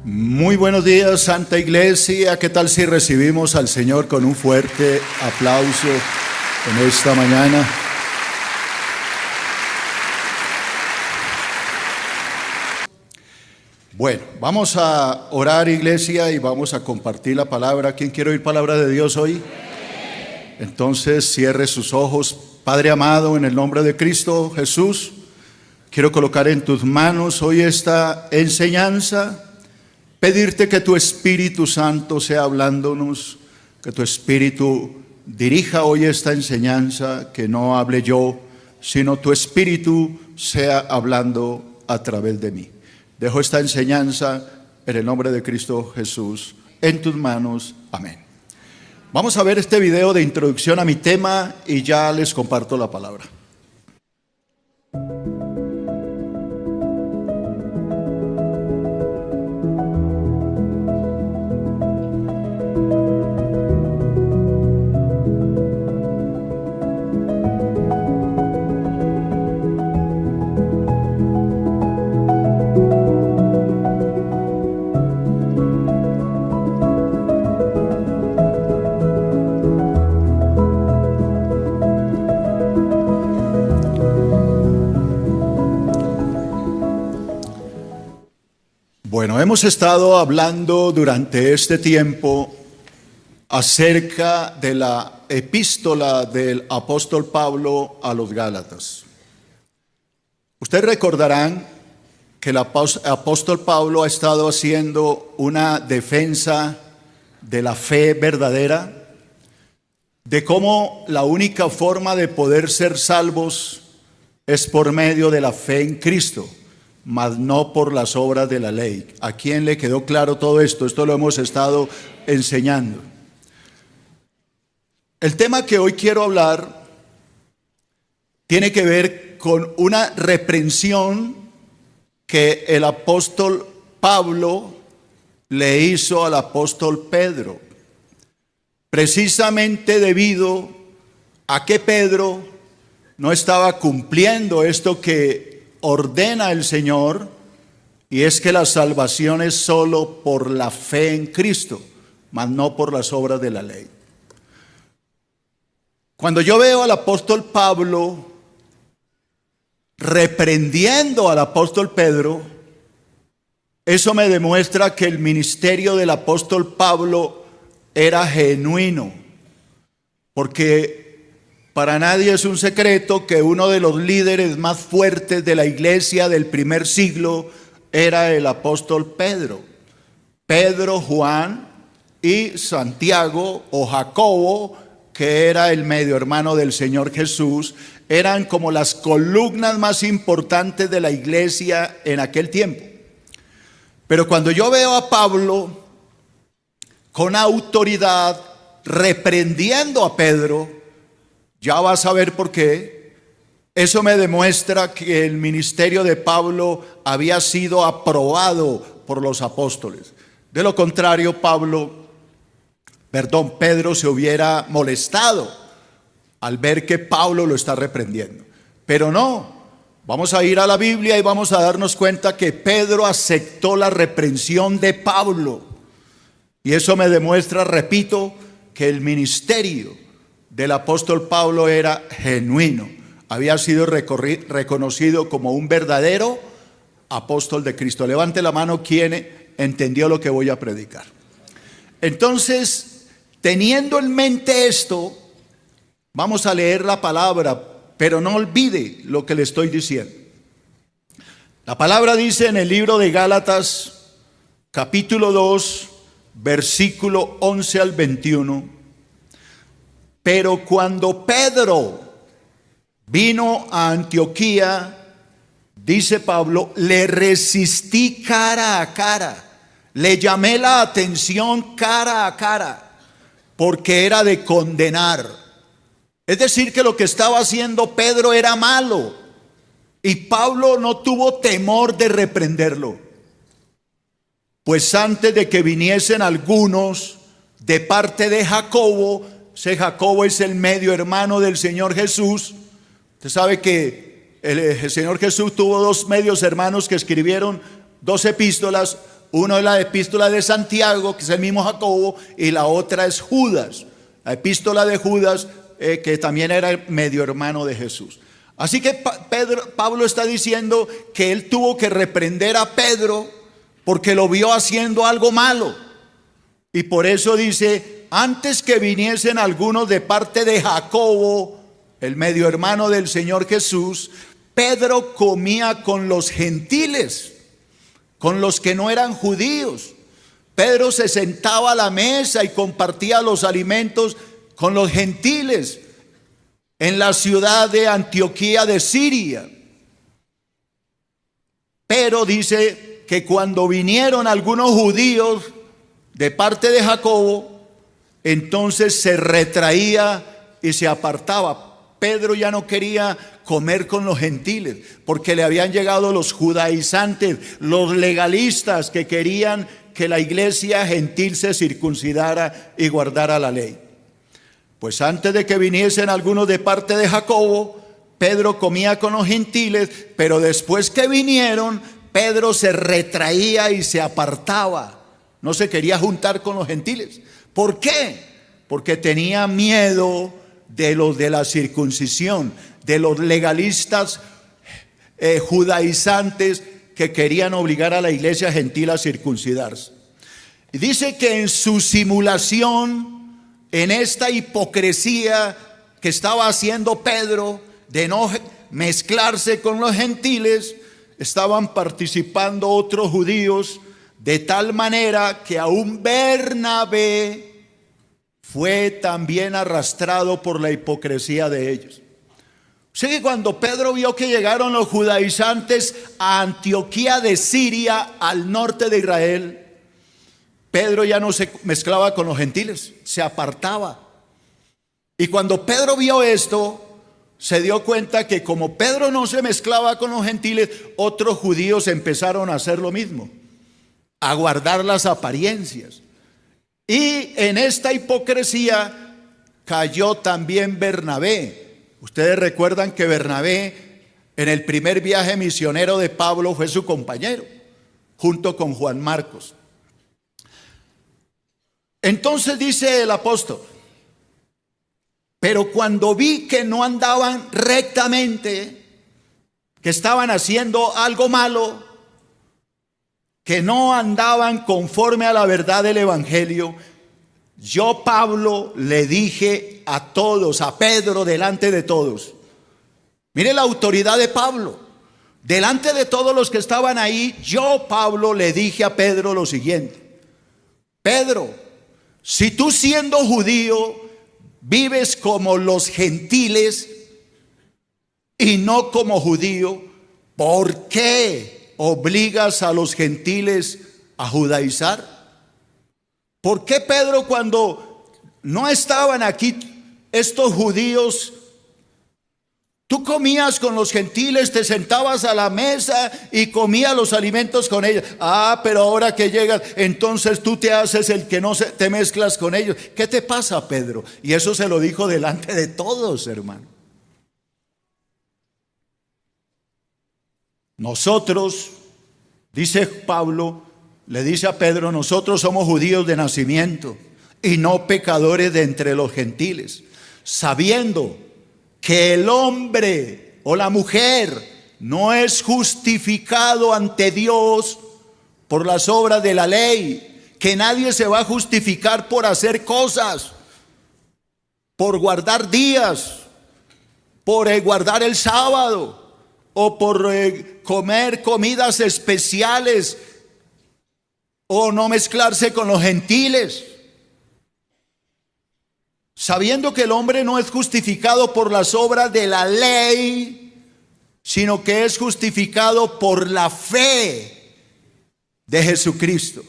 Muy buenos días, Santa Iglesia. ¿Qué tal si recibimos al Señor con un fuerte aplauso en esta mañana? Bueno, vamos a orar, Iglesia, y vamos a compartir la palabra. ¿Quién quiere oír palabra de Dios hoy? Entonces cierre sus ojos. Padre amado, en el nombre de Cristo Jesús, quiero colocar en tus manos hoy esta enseñanza. Pedirte que tu Espíritu Santo sea hablándonos, que tu Espíritu dirija hoy esta enseñanza, que no hable yo, sino tu Espíritu sea hablando a través de mí. Dejo esta enseñanza en el nombre de Cristo Jesús en tus manos. Amén. Vamos a ver este video de introducción a mi tema y ya les comparto la palabra. Bueno, hemos estado hablando durante este tiempo acerca de la epístola del apóstol Pablo a los Gálatas. Ustedes recordarán que el apóstol Pablo ha estado haciendo una defensa de la fe verdadera, de cómo la única forma de poder ser salvos es por medio de la fe en Cristo, mas no por las obras de la ley. ¿A quién le quedó claro todo esto? Esto lo hemos estado enseñando. El tema que hoy quiero hablar tiene que ver con una reprensión que el apóstol Pablo le hizo al apóstol Pedro, precisamente debido a que Pedro no estaba cumpliendo esto que ordena el Señor, y es que la salvación es solo por la fe en Cristo, mas no por las obras de la ley. Cuando yo veo al apóstol Pablo reprendiendo al apóstol Pedro, eso me demuestra que el ministerio del apóstol Pablo era genuino, porque para nadie es un secreto que uno de los líderes más fuertes de la iglesia del primer siglo era el apóstol Pedro. Pedro, Juan y Santiago o Jacobo, que era el medio hermano del Señor Jesús, eran como las columnas más importantes de la iglesia en aquel tiempo. Pero cuando yo veo a Pablo con autoridad reprendiendo a Pedro, ya vas a ver por qué. Eso me demuestra que el ministerio de Pablo había sido aprobado por los apóstoles. De lo contrario, Pedro se hubiera molestado al ver que Pablo lo está reprendiendo. Pero no, vamos a ir a la Biblia y vamos a darnos cuenta que Pedro aceptó la reprensión de Pablo. Y eso me demuestra, repito, que el ministerio del apóstol Pablo era genuino. Había sido reconocido como un verdadero apóstol de Cristo. Levante la mano quien entendió lo que voy a predicar. Entonces, teniendo en mente esto, vamos a leer la palabra, pero no olvide lo que le estoy diciendo. La palabra dice en el libro de Gálatas, capítulo 2, versículo 11 al 21. Pero cuando Pedro vino a Antioquía, dice Pablo, le resistí cara a cara, le llamé la atención cara a cara, porque era de condenar. Es decir, que lo que estaba haciendo Pedro era malo, y Pablo no tuvo temor de reprenderlo. Pues antes de que viniesen algunos de parte de Jacobo, Jacobo es el medio hermano del Señor Jesús. Usted sabe que el Señor Jesús tuvo dos medios hermanos que escribieron dos epístolas. Uno es la epístola de Santiago, que es el mismo Jacobo, y la otra es Judas, la epístola de Judas, que también era el medio hermano de Jesús. Así que Pablo está diciendo que él tuvo que reprender a Pedro porque lo vio haciendo algo malo. Y por eso dice, antes que viniesen algunos de parte de Jacobo, el medio hermano del Señor Jesús, Pedro comía con los gentiles, con los que no eran judíos. Pedro se sentaba a la mesa y compartía los alimentos con los gentiles en la ciudad de Antioquía de Siria. Pero dice que cuando vinieron algunos judíos de parte de Jacobo, entonces se retraía y se apartaba. Pedro ya no quería comer con los gentiles porque le habían llegado los judaizantes, los legalistas que querían que la iglesia gentil se circuncidara y guardara la ley. Pues antes de que viniesen algunos de parte de Jacobo, Pedro comía con los gentiles, pero después que vinieron, Pedro se retraía y se apartaba. No se quería juntar con los gentiles. ¿Por qué? Porque tenía miedo de los de la circuncisión, de los legalistas judaizantes que querían obligar a la iglesia gentil a circuncidarse. Y dice que en su simulación, en esta hipocresía que estaba haciendo Pedro de no mezclarse con los gentiles, estaban participando otros judíos, de tal manera que aún Bernabé fue también arrastrado por la hipocresía de ellos. Así que cuando Pedro vio que llegaron los judaizantes a Antioquía de Siria, al norte de Israel, Pedro ya no se mezclaba con los gentiles, se apartaba. Y cuando Pedro vio esto, se dio cuenta que como Pedro no se mezclaba con los gentiles, otros judíos empezaron a hacer lo mismo, a guardar las apariencias. Y en esta hipocresía cayó también Bernabé. Ustedes recuerdan que Bernabé en el primer viaje misionero de Pablo fue su compañero, junto con Juan Marcos. Entonces dice el apóstol, pero cuando vi que no andaban rectamente, que estaban haciendo algo malo, que no andaban conforme a la verdad del evangelio, yo, Pablo, le dije a todos, a Pedro, delante de todos. Mire la autoridad de Pablo. Delante de todos los que estaban ahí, yo, Pablo, le dije a Pedro lo siguiente: Pedro, si tú siendo judío vives como los gentiles y no como judío, ¿por qué obligas a los gentiles a judaizar? ¿Por qué, Pedro, cuando no estaban aquí estos judíos, tú comías con los gentiles, te sentabas a la mesa y comías los alimentos con ellos? Pero ahora que llegas, entonces tú te haces el que no te mezclas con ellos. ¿Qué te pasa, Pedro? Y eso se lo dijo delante de todos, hermano. Nosotros, dice Pablo, le dice a Pedro, nosotros somos judíos de nacimiento y no pecadores de entre los gentiles, sabiendo que el hombre o la mujer no es justificado ante Dios por las obras de la ley, que nadie se va a justificar por hacer cosas, por guardar días, por guardar el sábado o por comer comidas especiales o no mezclarse con los gentiles. Sabiendo que el hombre no es justificado por las obras de la ley, sino que es justificado por la fe de Jesucristo.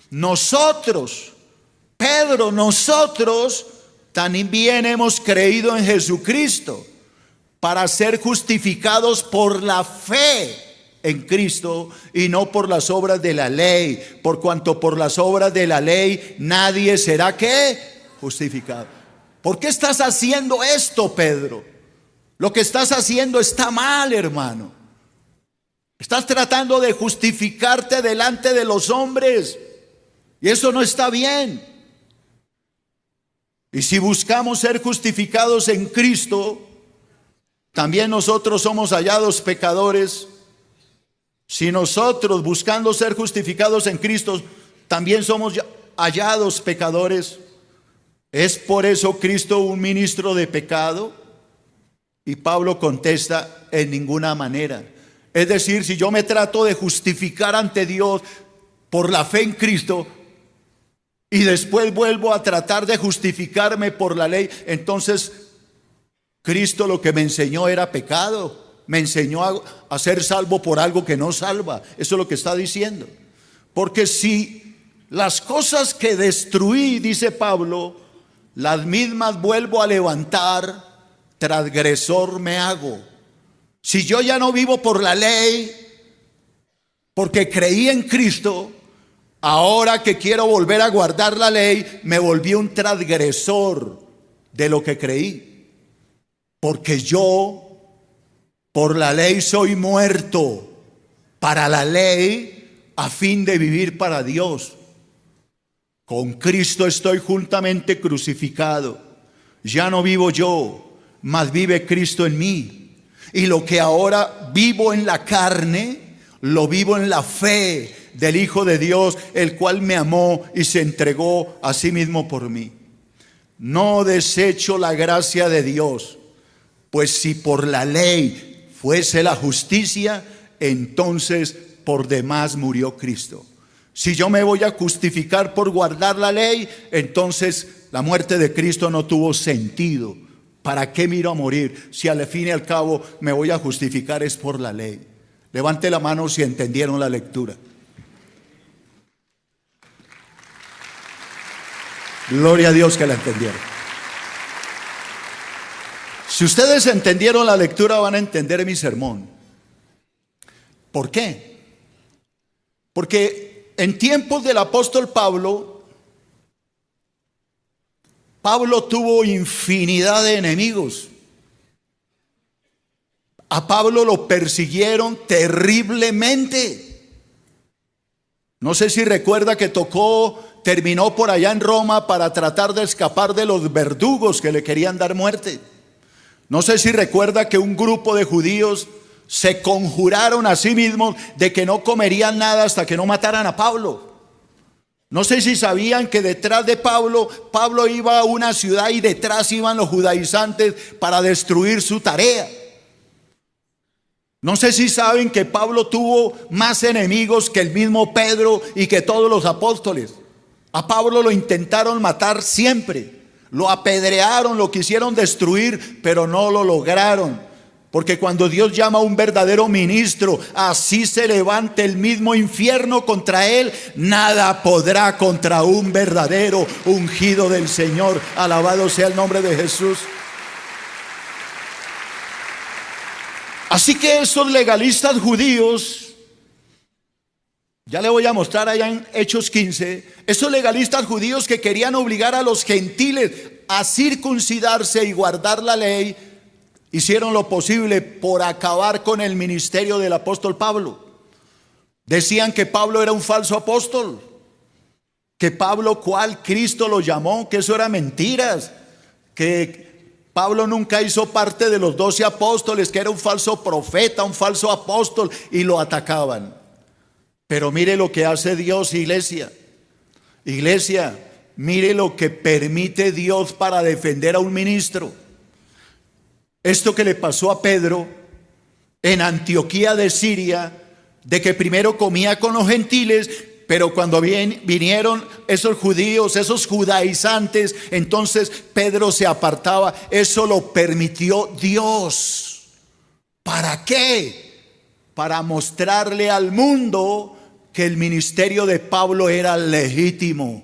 Nosotros, Pedro, nosotros también hemos creído en Jesucristo para ser justificados por la fe en Cristo y no por las obras de la ley, por cuanto por las obras de la ley nadie será ¿qué? Justificado. ¿Por qué estás haciendo esto, Pedro? Lo que estás haciendo está mal, hermano. Estás tratando de justificarte delante de los hombres y eso no está bien. Y si buscamos ser justificados en Cristo, también nosotros somos hallados pecadores. Si nosotros buscando ser justificados en Cristo, también somos hallados pecadores, ¿es por eso Cristo un ministro de pecado? Y Pablo contesta: en ninguna manera. Es decir, si yo me trato de justificar ante Dios por la fe en Cristo y después vuelvo a tratar de justificarme por la ley, entonces Cristo lo que me enseñó era pecado. Me enseñó a ser salvo por algo que no salva. Eso es lo que está diciendo. Porque si las cosas que destruí, dice Pablo, las mismas vuelvo a levantar, transgresor me hago. Si yo ya no vivo por la ley, porque creí en Cristo, ahora que quiero volver a guardar la ley, me volví un transgresor de lo que creí. Porque yo por la ley soy muerto para la ley a fin de vivir para Dios. Con Cristo estoy juntamente crucificado. Ya no vivo yo, mas vive Cristo en mí. Y lo que ahora vivo en la carne, lo vivo en la fe del Hijo de Dios, el cual me amó y se entregó a sí mismo por mí. No desecho la gracia de Dios, pues si por la ley fuese la justicia, entonces por demás murió Cristo. Si yo me voy a justificar por guardar la ley, entonces la muerte de Cristo no tuvo sentido. ¿Para qué miro a morir? Si al fin y al cabo me voy a justificar es por la ley. Levante la mano si entendieron la lectura. Gloria a Dios que la entendieron. Si ustedes entendieron la lectura, van a entender mi sermón. ¿Por qué? Porque en tiempos del apóstol Pablo tuvo infinidad de enemigos. A Pablo lo persiguieron terriblemente. No sé si recuerda que terminó por allá en Roma para tratar de escapar de los verdugos que le querían dar muerte. No sé si recuerda que un grupo de judíos se conjuraron a sí mismos de que no comerían nada hasta que no mataran a Pablo. No sé si sabían que detrás de Pablo iba a una ciudad y detrás iban los judaizantes para destruir su tarea. No sé si saben que Pablo tuvo más enemigos que el mismo Pedro y que todos los apóstoles. A Pablo lo intentaron matar siempre, lo apedrearon, lo quisieron destruir, pero no lo lograron. Porque cuando Dios llama a un verdadero ministro, así se levante el mismo infierno contra él, nada podrá contra un verdadero ungido del Señor. Alabado sea el nombre de Jesús. Así que esos legalistas judíos, ya le voy a mostrar allá en Hechos 15, esos legalistas judíos que querían obligar a los gentiles a circuncidarse y guardar la ley, hicieron lo posible por acabar con el ministerio del apóstol Pablo. Decían que Pablo era un falso apóstol, que Pablo, cual Cristo lo llamó, que eso era mentiras, que Pablo nunca hizo parte de los 12 apóstoles, que era un falso profeta, un falso apóstol, y lo atacaban. Pero mire lo que hace Dios, iglesia. Iglesia, mire lo que permite Dios para defender a un ministro. Esto que le pasó a Pedro en Antioquía de Siria, de que primero comía con los gentiles, pero cuando vinieron esos judíos, esos judaizantes, entonces Pedro se apartaba. Eso lo permitió Dios. ¿Para qué? Para mostrarle al mundo que el ministerio de Pablo era legítimo.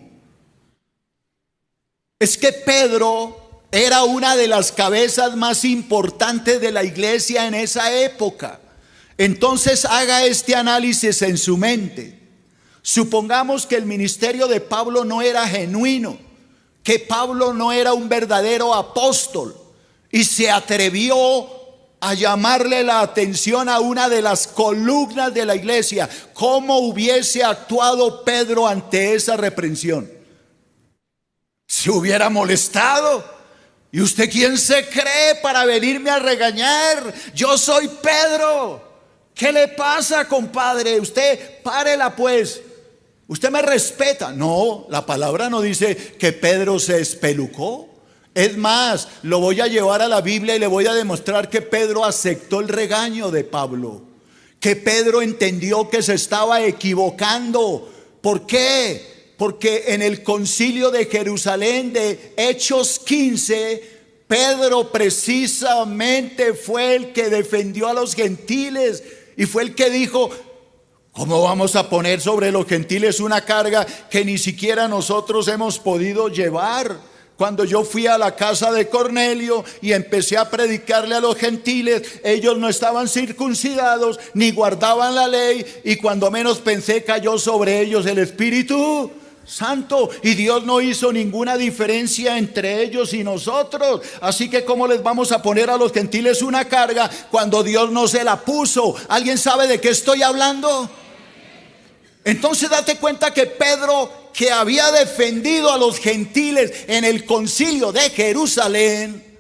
Es que Pedro era una de las cabezas más importantes de la iglesia en esa época. Entonces haga este análisis en su mente. Supongamos que el ministerio de Pablo no era genuino, que Pablo no era un verdadero apóstol y se atrevió a llamarle la atención a una de las columnas de la iglesia. ¿Cómo hubiese actuado Pedro ante esa reprensión? Se hubiera molestado. ¿Y usted quién se cree para venirme a regañar? Yo soy Pedro. ¿Qué le pasa, compadre? Usted párela pues. Usted me respeta. No, la palabra no dice que Pedro se espelucó. Es más, lo voy a llevar a la Biblia y le voy a demostrar que Pedro aceptó el regaño de Pablo. Que Pedro entendió que se estaba equivocando. ¿Por qué? Porque en el concilio de Jerusalén de Hechos 15, Pedro precisamente fue el que defendió a los gentiles y fue el que dijo: ¿cómo vamos a poner sobre los gentiles una carga que ni siquiera nosotros hemos podido llevar? Cuando yo fui a la casa de Cornelio y empecé a predicarle a los gentiles, ellos no estaban circuncidados ni guardaban la ley, y cuando menos pensé cayó sobre ellos el Espíritu Santo, y Dios no hizo ninguna diferencia entre ellos y nosotros. Así que ¿cómo les vamos a poner a los gentiles una carga cuando Dios no se la puso? ¿Alguien sabe de qué estoy hablando? Entonces date cuenta que Pedro, que había defendido a los gentiles en el concilio de Jerusalén,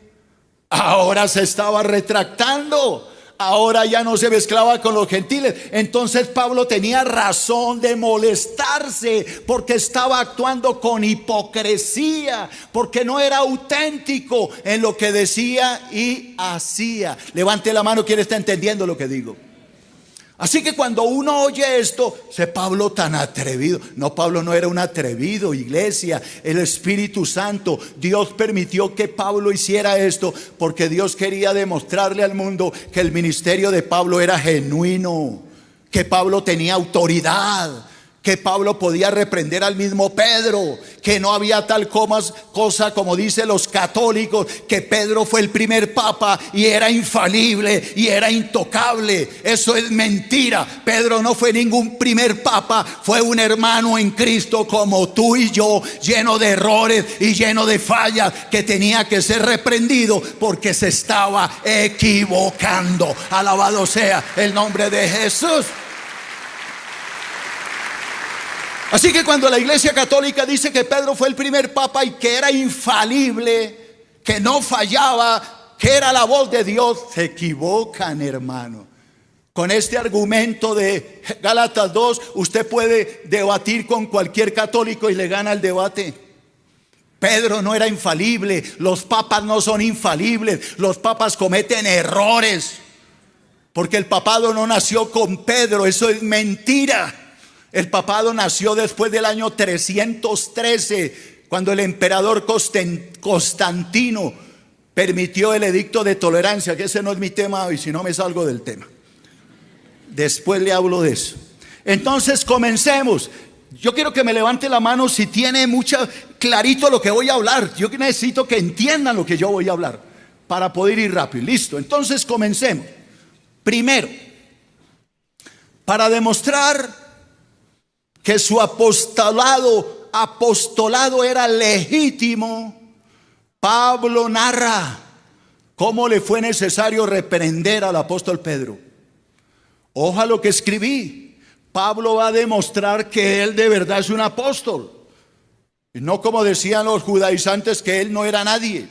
ahora se estaba retractando. Ahora ya no se mezclaba con los gentiles. Entonces Pablo tenía razón de molestarse, porque estaba actuando con hipocresía, porque no era auténtico en lo que decía y hacía. Levante la mano quien está entendiendo lo que digo. Así que cuando uno oye esto, dice: Pablo tan atrevido. No, Pablo no era un atrevido, iglesia. El Espíritu Santo, Dios permitió que Pablo hiciera esto porque Dios quería demostrarle al mundo que el ministerio de Pablo era genuino, que Pablo tenía autoridad, que Pablo podía reprender al mismo Pedro, que no había tal cosa como dicen los católicos, que Pedro fue el primer papa y era infalible y era intocable. Eso es mentira. Pedro no fue ningún primer papa, fue un hermano en Cristo como tú y yo, lleno de errores y lleno de fallas, que tenía que ser reprendido porque se estaba equivocando. Alabado sea el nombre de Jesús. Así que cuando la Iglesia Católica dice que Pedro fue el primer papa y que era infalible, que no fallaba, que era la voz de Dios, se equivocan, hermano. Con este argumento de Gálatas 2, usted puede debatir con cualquier católico y le gana el debate. Pedro no era infalible, los papas no son infalibles, los papas cometen errores, porque el papado no nació con Pedro, eso es mentira. El papado nació después del año 313, cuando el emperador Constantino permitió el edicto de tolerancia, que ese no es mi tema y si no me salgo del tema. Después le hablo de eso. Entonces comencemos. Yo quiero que me levante la mano si tiene clarito lo que voy a hablar. Yo necesito que entiendan lo que yo voy a hablar para poder ir rápido. Listo, entonces comencemos. Primero, para demostrar que su apostolado era legítimo, Pablo narra cómo le fue necesario reprender al apóstol Pedro. Ojalá lo que escribí. Pablo va a demostrar que él de verdad es un apóstol, y no como decían los judaizantes, que él no era nadie.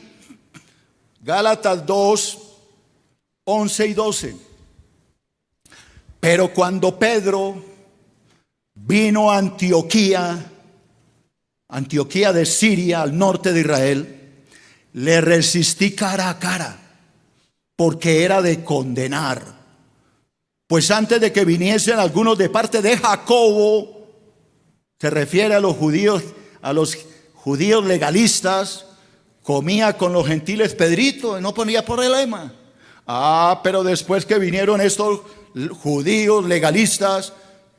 Gálatas 2, 11 y 12. Pero cuando Pedro vino a Antioquía de Siria, al norte de Israel, le resistí cara a cara, porque era de condenar. Pues antes de que viniesen algunos de parte de Jacobo, se refiere a los judíos legalistas, comía con los gentiles Pedrito y no ponía problema. Pero después que vinieron estos judíos legalistas,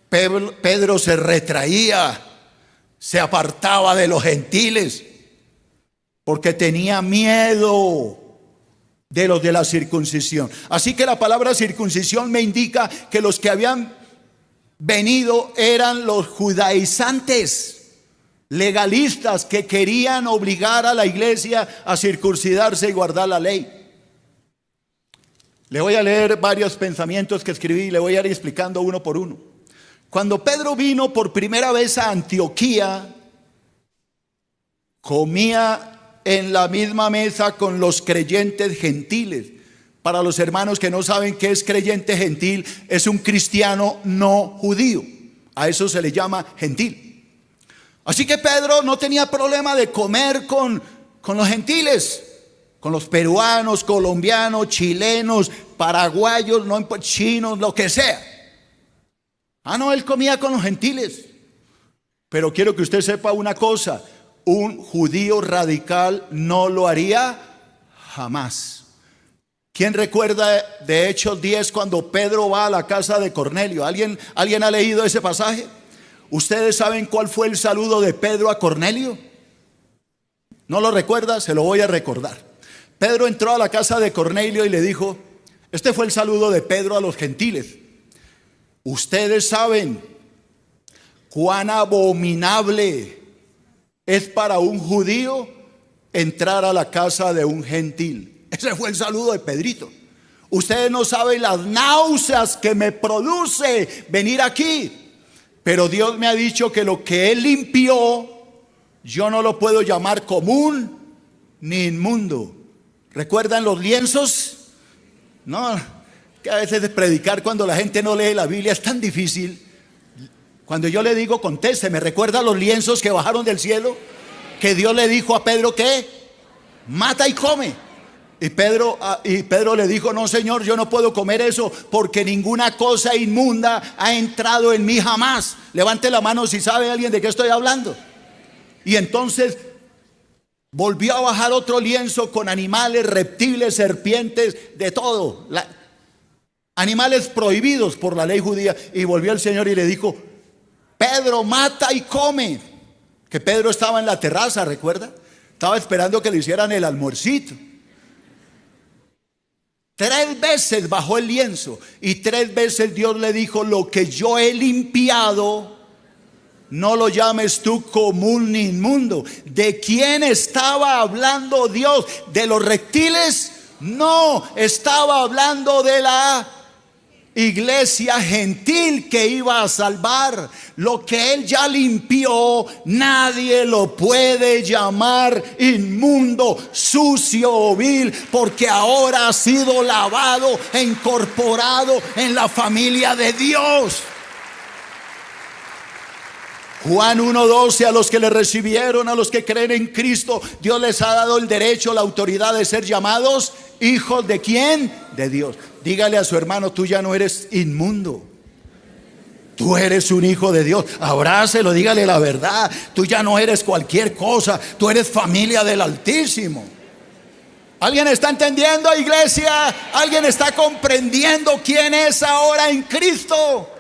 Pedro se retraía, se apartaba de los gentiles, porque tenía miedo de los de la circuncisión. Así que la palabra circuncisión me indica que los que habían venido eran los judaizantes, legalistas, que querían obligar a la iglesia a circuncidarse y guardar la ley. Le voy a leer varios pensamientos que escribí y le voy a ir explicando uno por uno. Cuando Pedro vino por primera vez a Antioquía, comía en la misma mesa con los creyentes gentiles. Para los hermanos que no saben qué es creyente gentil, es un cristiano no judío. A eso se le llama gentil. Así que Pedro no tenía problema de comer con los gentiles, con los peruanos, colombianos, chilenos, paraguayos, chinos, lo que sea. No, él comía con los gentiles. Pero quiero que usted sepa una cosa: un judío radical no lo haría jamás. ¿Quién recuerda de Hechos 10 cuando Pedro va a la casa de Cornelio? ¿Alguien ha leído ese pasaje? ¿Ustedes saben cuál fue el saludo de Pedro a Cornelio? ¿No lo recuerda? Se lo voy a recordar. Pedro entró a la casa de Cornelio y le dijo, este fue el saludo de Pedro a los gentiles: ustedes saben cuán abominable es para un judío entrar a la casa de un gentil. Ese fue el saludo de Pedrito. Ustedes no saben las náuseas que me produce venir aquí, pero Dios me ha dicho que lo que Él limpió, yo no lo puedo llamar común ni inmundo. ¿Recuerdan los lienzos? No, que a veces predicar cuando la gente no lee la Biblia es tan difícil. Cuando yo le digo conteste, ¿me recuerda los lienzos que bajaron del cielo? Que Dios le dijo a Pedro que mata y come. Y Pedro le dijo, no Señor, yo no puedo comer eso porque ninguna cosa inmunda ha entrado en mí jamás. Levante la mano si sabe alguien de qué estoy hablando. Y entonces volvió a bajar otro lienzo con animales, reptiles, serpientes, de todo. Animales prohibidos por la ley judía. Y volvió el Señor y le dijo, Pedro, mata y come. Que Pedro estaba en la terraza, ¿recuerda? Estaba esperando que le hicieran el almuercito. 3 veces bajó el lienzo y 3 veces Dios le dijo, lo que yo he limpiado, no lo llames tú común ni inmundo. ¿De quién estaba hablando Dios? ¿De los reptiles? No, estaba hablando de la iglesia gentil que iba a salvar. Lo que Él ya limpió, nadie lo puede llamar inmundo, sucio o vil, porque ahora ha sido lavado e incorporado en la familia de Dios. Juan 1:12, a los que le recibieron, a los que creen en Cristo, Dios les ha dado el derecho, la autoridad de ser llamados hijos de ¿quién? De Dios. Dígale a su hermano, tú ya no eres inmundo, tú eres un hijo de Dios. Abrácelo, dígale la verdad. Tú ya no eres cualquier cosa, tú eres familia del Altísimo. ¿Alguien está entendiendo, iglesia? ¿Alguien está comprendiendo quién es ahora en Cristo?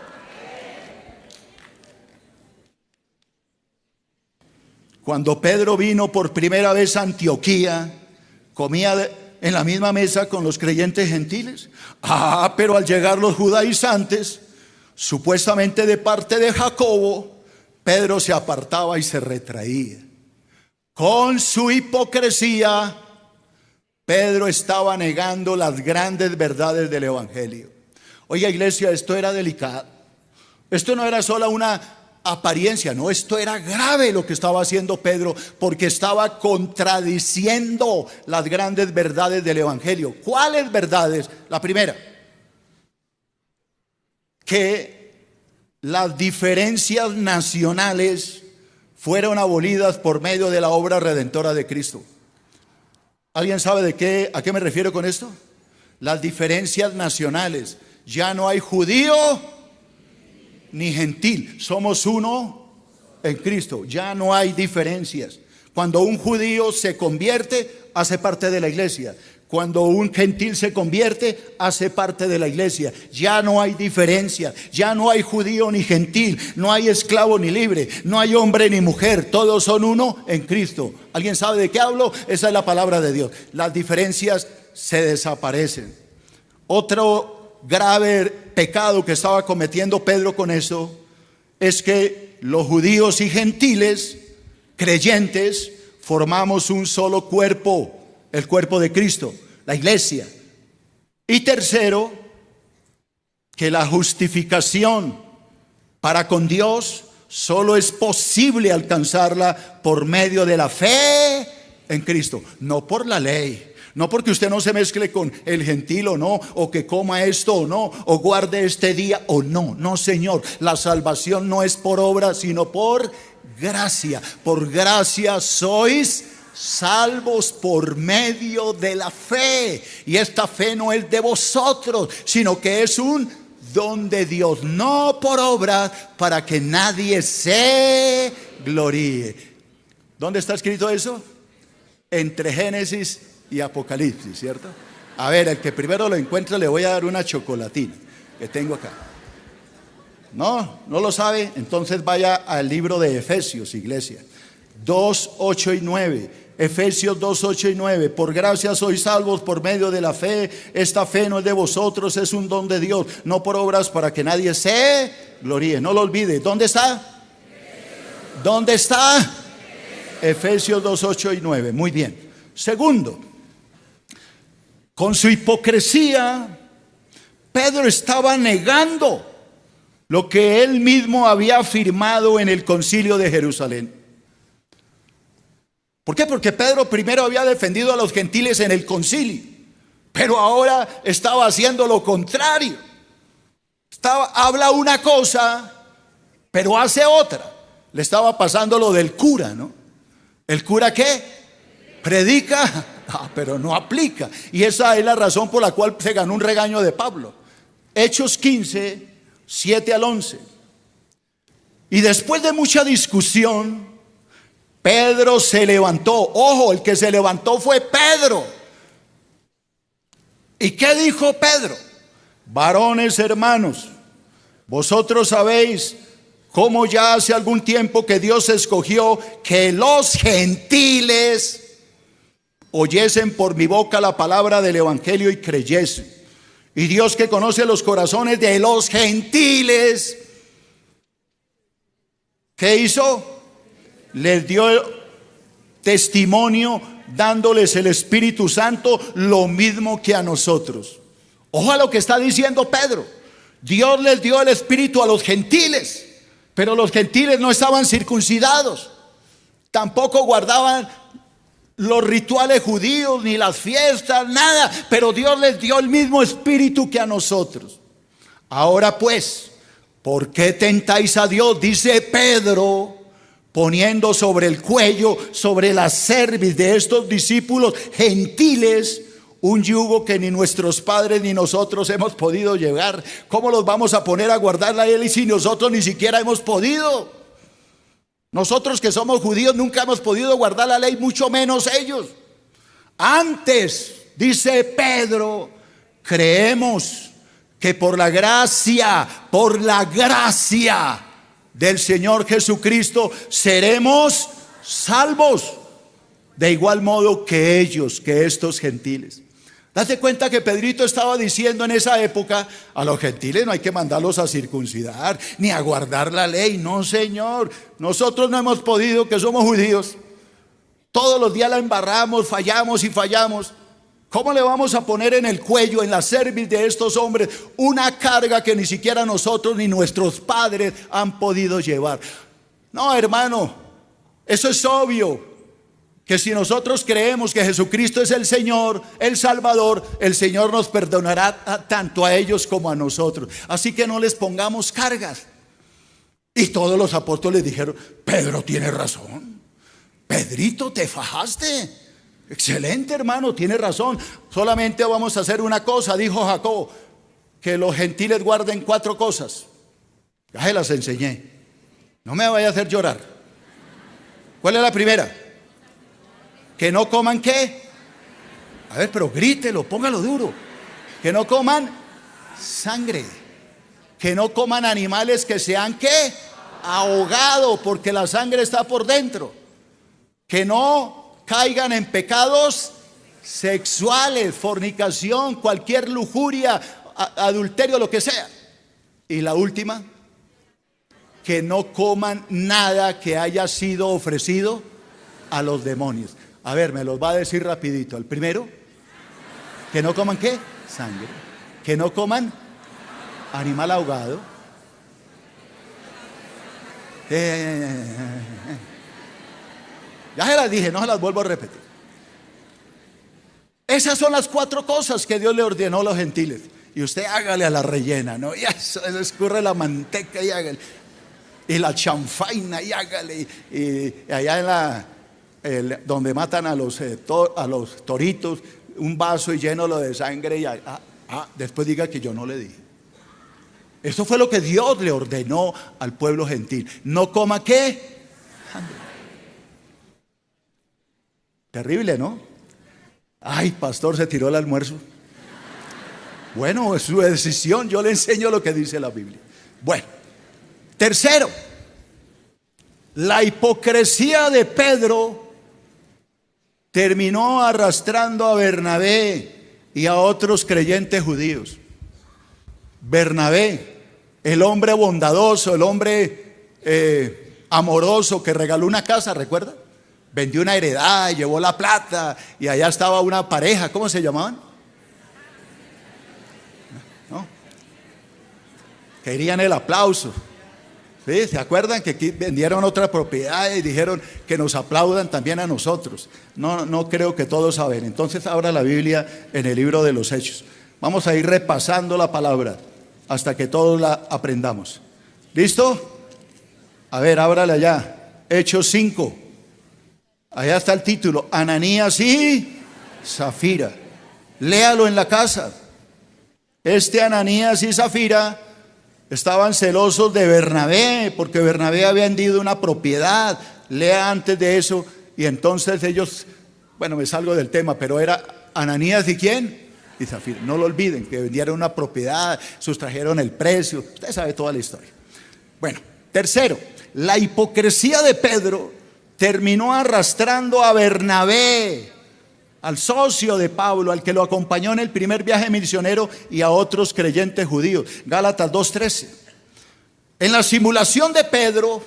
Cuando Pedro vino por primera vez a Antioquía, comía en la misma mesa con los creyentes gentiles. Pero al llegar los judaizantes, supuestamente de parte de Jacobo, Pedro se apartaba y se retraía. Con su hipocresía, Pedro estaba negando las grandes verdades del evangelio. Oiga, iglesia, esto era delicado. Esto no era solo una apariencia, no, esto era grave lo que estaba haciendo Pedro, porque estaba contradiciendo las grandes verdades del evangelio. ¿Cuáles verdades? La primera, que las diferencias nacionales fueron abolidas por medio de la obra redentora de Cristo. ¿Alguien sabe a qué me refiero con esto? Las diferencias nacionales. Ya no hay judío ni gentil, somos uno en Cristo. Ya no hay diferencias. Cuando un judío se convierte, hace parte de la iglesia. Cuando un gentil se convierte, hace parte de la iglesia. Ya no hay diferencia, ya no hay judío ni gentil, no hay esclavo ni libre, no hay hombre ni mujer, todos son uno en Cristo. ¿Alguien sabe de qué hablo? Esa es la palabra de Dios. Las diferencias se desaparecen. Otro grave pecado que estaba cometiendo Pedro con eso es que los judíos y gentiles creyentes formamos un solo cuerpo, el cuerpo de Cristo, la iglesia. Y tercero, que la justificación para con Dios solo es posible alcanzarla por medio de la fe en Cristo, no por la ley. No porque usted no se mezcle con el gentil o no, o que coma esto o no, o guarde este día o no. No, Señor, la salvación no es por obra, sino por gracia. Por gracia sois salvos por medio de la fe. Y esta fe no es de vosotros, sino que es un don de Dios, no por obra, para que nadie se gloríe. ¿Dónde está escrito eso? Entre Génesis y Apocalipsis, ¿cierto? A ver, el que primero lo encuentre le voy a dar una chocolatina que tengo acá. ¿No lo sabe? Entonces vaya al libro de Efesios, iglesia. 2, 8 y 9. Efesios 2, 8 y 9. Por gracia sois salvos por medio de la fe. Esta fe no es de vosotros, es un don de Dios, no por obras, para que nadie se gloríe. No lo olvide. ¿Dónde está? ¿Dónde está? Efesios 2, 8 y 9. Muy bien. Segundo, con su hipocresía, Pedro estaba negando lo que él mismo había afirmado en el concilio de Jerusalén. ¿Por qué? Porque Pedro primero había defendido a los gentiles en el concilio, pero ahora estaba haciendo lo contrario. Habla una cosa, pero hace otra. Le estaba pasando lo del cura, ¿no? ¿El cura qué? Predica, pero no aplica. Y esa es la razón por la cual se ganó un regaño de Pablo. Hechos 15, 7 al 11. Y después de mucha discusión, Pedro se levantó. Ojo, el que se levantó fue Pedro. ¿Y qué dijo Pedro? Varones hermanos, vosotros sabéis cómo ya hace algún tiempo que Dios escogió que los gentiles oyesen por mi boca la palabra del evangelio y creyesen. Y Dios, que conoce los corazones de los gentiles, ¿qué hizo? Les dio testimonio dándoles el Espíritu Santo, lo mismo que a nosotros. Ojo a lo que está diciendo Pedro. Dios les dio el Espíritu a los gentiles, pero los gentiles no estaban circuncidados, tampoco guardaban los rituales judíos, ni las fiestas, nada, pero Dios les dio el mismo Espíritu que a nosotros. Ahora pues, ¿por qué tentáis a Dios? Dice Pedro, poniendo sobre el cuello, sobre la cerviz de estos discípulos gentiles, un yugo que ni nuestros padres ni nosotros hemos podido llevar. ¿Cómo los vamos a poner a guardar la ley si nosotros ni siquiera hemos podido? Nosotros que somos judíos nunca hemos podido guardar la ley, mucho menos ellos. Antes, dice Pedro, creemos que por la gracia del Señor Jesucristo seremos salvos, de igual modo que ellos, que estos gentiles. Date cuenta que Pedrito estaba diciendo en esa época: a los gentiles no hay que mandarlos a circuncidar ni a guardar la ley. No, Señor, nosotros no hemos podido, que somos judíos. Todos los días la embarramos, fallamos y fallamos. ¿Cómo le vamos a poner en el cuello, en la cerviz de estos hombres, una carga que ni siquiera nosotros ni nuestros padres han podido llevar? No, hermano, eso es obvio, que si nosotros creemos que Jesucristo es el Señor, el Salvador, el Señor nos perdonará tanto a ellos como a nosotros. Así que no les pongamos cargas. Y todos los apóstoles dijeron: Pedro tiene razón, Pedrito, te fajaste. Excelente, hermano, tiene razón. Solamente vamos a hacer una cosa, dijo Jacob: que los gentiles guarden 4 cosas. Ya se las enseñé, no me vaya a hacer llorar. ¿Cuál es la primera? Que no coman ¿qué? A ver, pero grítelo, póngalo duro. Que no coman sangre. Que no coman animales que sean ¿qué? Ahogado, porque la sangre está por dentro. Que no caigan en pecados sexuales, fornicación, cualquier lujuria, adulterio, lo que sea. Y la última, que no coman nada que haya sido ofrecido a los demonios. A ver, me los va a decir rapidito. El primero, que no coman ¿qué? sangre. Que no coman animal ahogado. Ya se las dije, no se las vuelvo a repetir. Esas son las 4 cosas que Dios le ordenó a los gentiles. Y usted hágale a la rellena, ¿no? Y eso, escurre la manteca y hágale. Y la chanfaina y hágale. Y allá en donde matan a los toritos, un vaso y llénalo de sangre. Y después diga que yo no le dije. Eso fue lo que Dios le ordenó al pueblo gentil. No coma ¿qué? Terrible, ¿no? Ay, pastor, se tiró el almuerzo. Bueno, es su decisión, yo le enseño lo que dice la Biblia. Bueno, tercero, la hipocresía de Pedro terminó arrastrando a Bernabé y a otros creyentes judíos. Bernabé, el hombre bondadoso, el hombre amoroso que regaló una casa, ¿recuerda? Vendió una heredad, llevó la plata y allá estaba una pareja, ¿cómo se llamaban? ¿No? Querían el aplauso. ¿Sí? ¿Se acuerdan que aquí vendieron otra propiedad y dijeron que nos aplaudan también a nosotros? No creo que todos saben. Entonces abra la Biblia en el libro de los Hechos. Vamos a ir repasando la palabra hasta que todos la aprendamos. ¿Listo? A ver, ábrale allá. Hechos 5. Allá está el título, Ananías y Zafira. Léalo en la casa. Ananías y Zafira estaban celosos de Bernabé, porque Bernabé había vendido una propiedad. Lea antes de eso. Y entonces ellos, bueno, me salgo del tema, pero era Ananías y ¿quién? Y Zafira. No lo olviden, que vendieron una propiedad, sustrajeron el precio. Usted sabe toda la historia. Bueno, tercero, la hipocresía de Pedro terminó arrastrando a Bernabé, al socio de Pablo, al que lo acompañó en el primer viaje misionero, y a otros creyentes judíos. Gálatas 2:13. En la simulación de Pedro,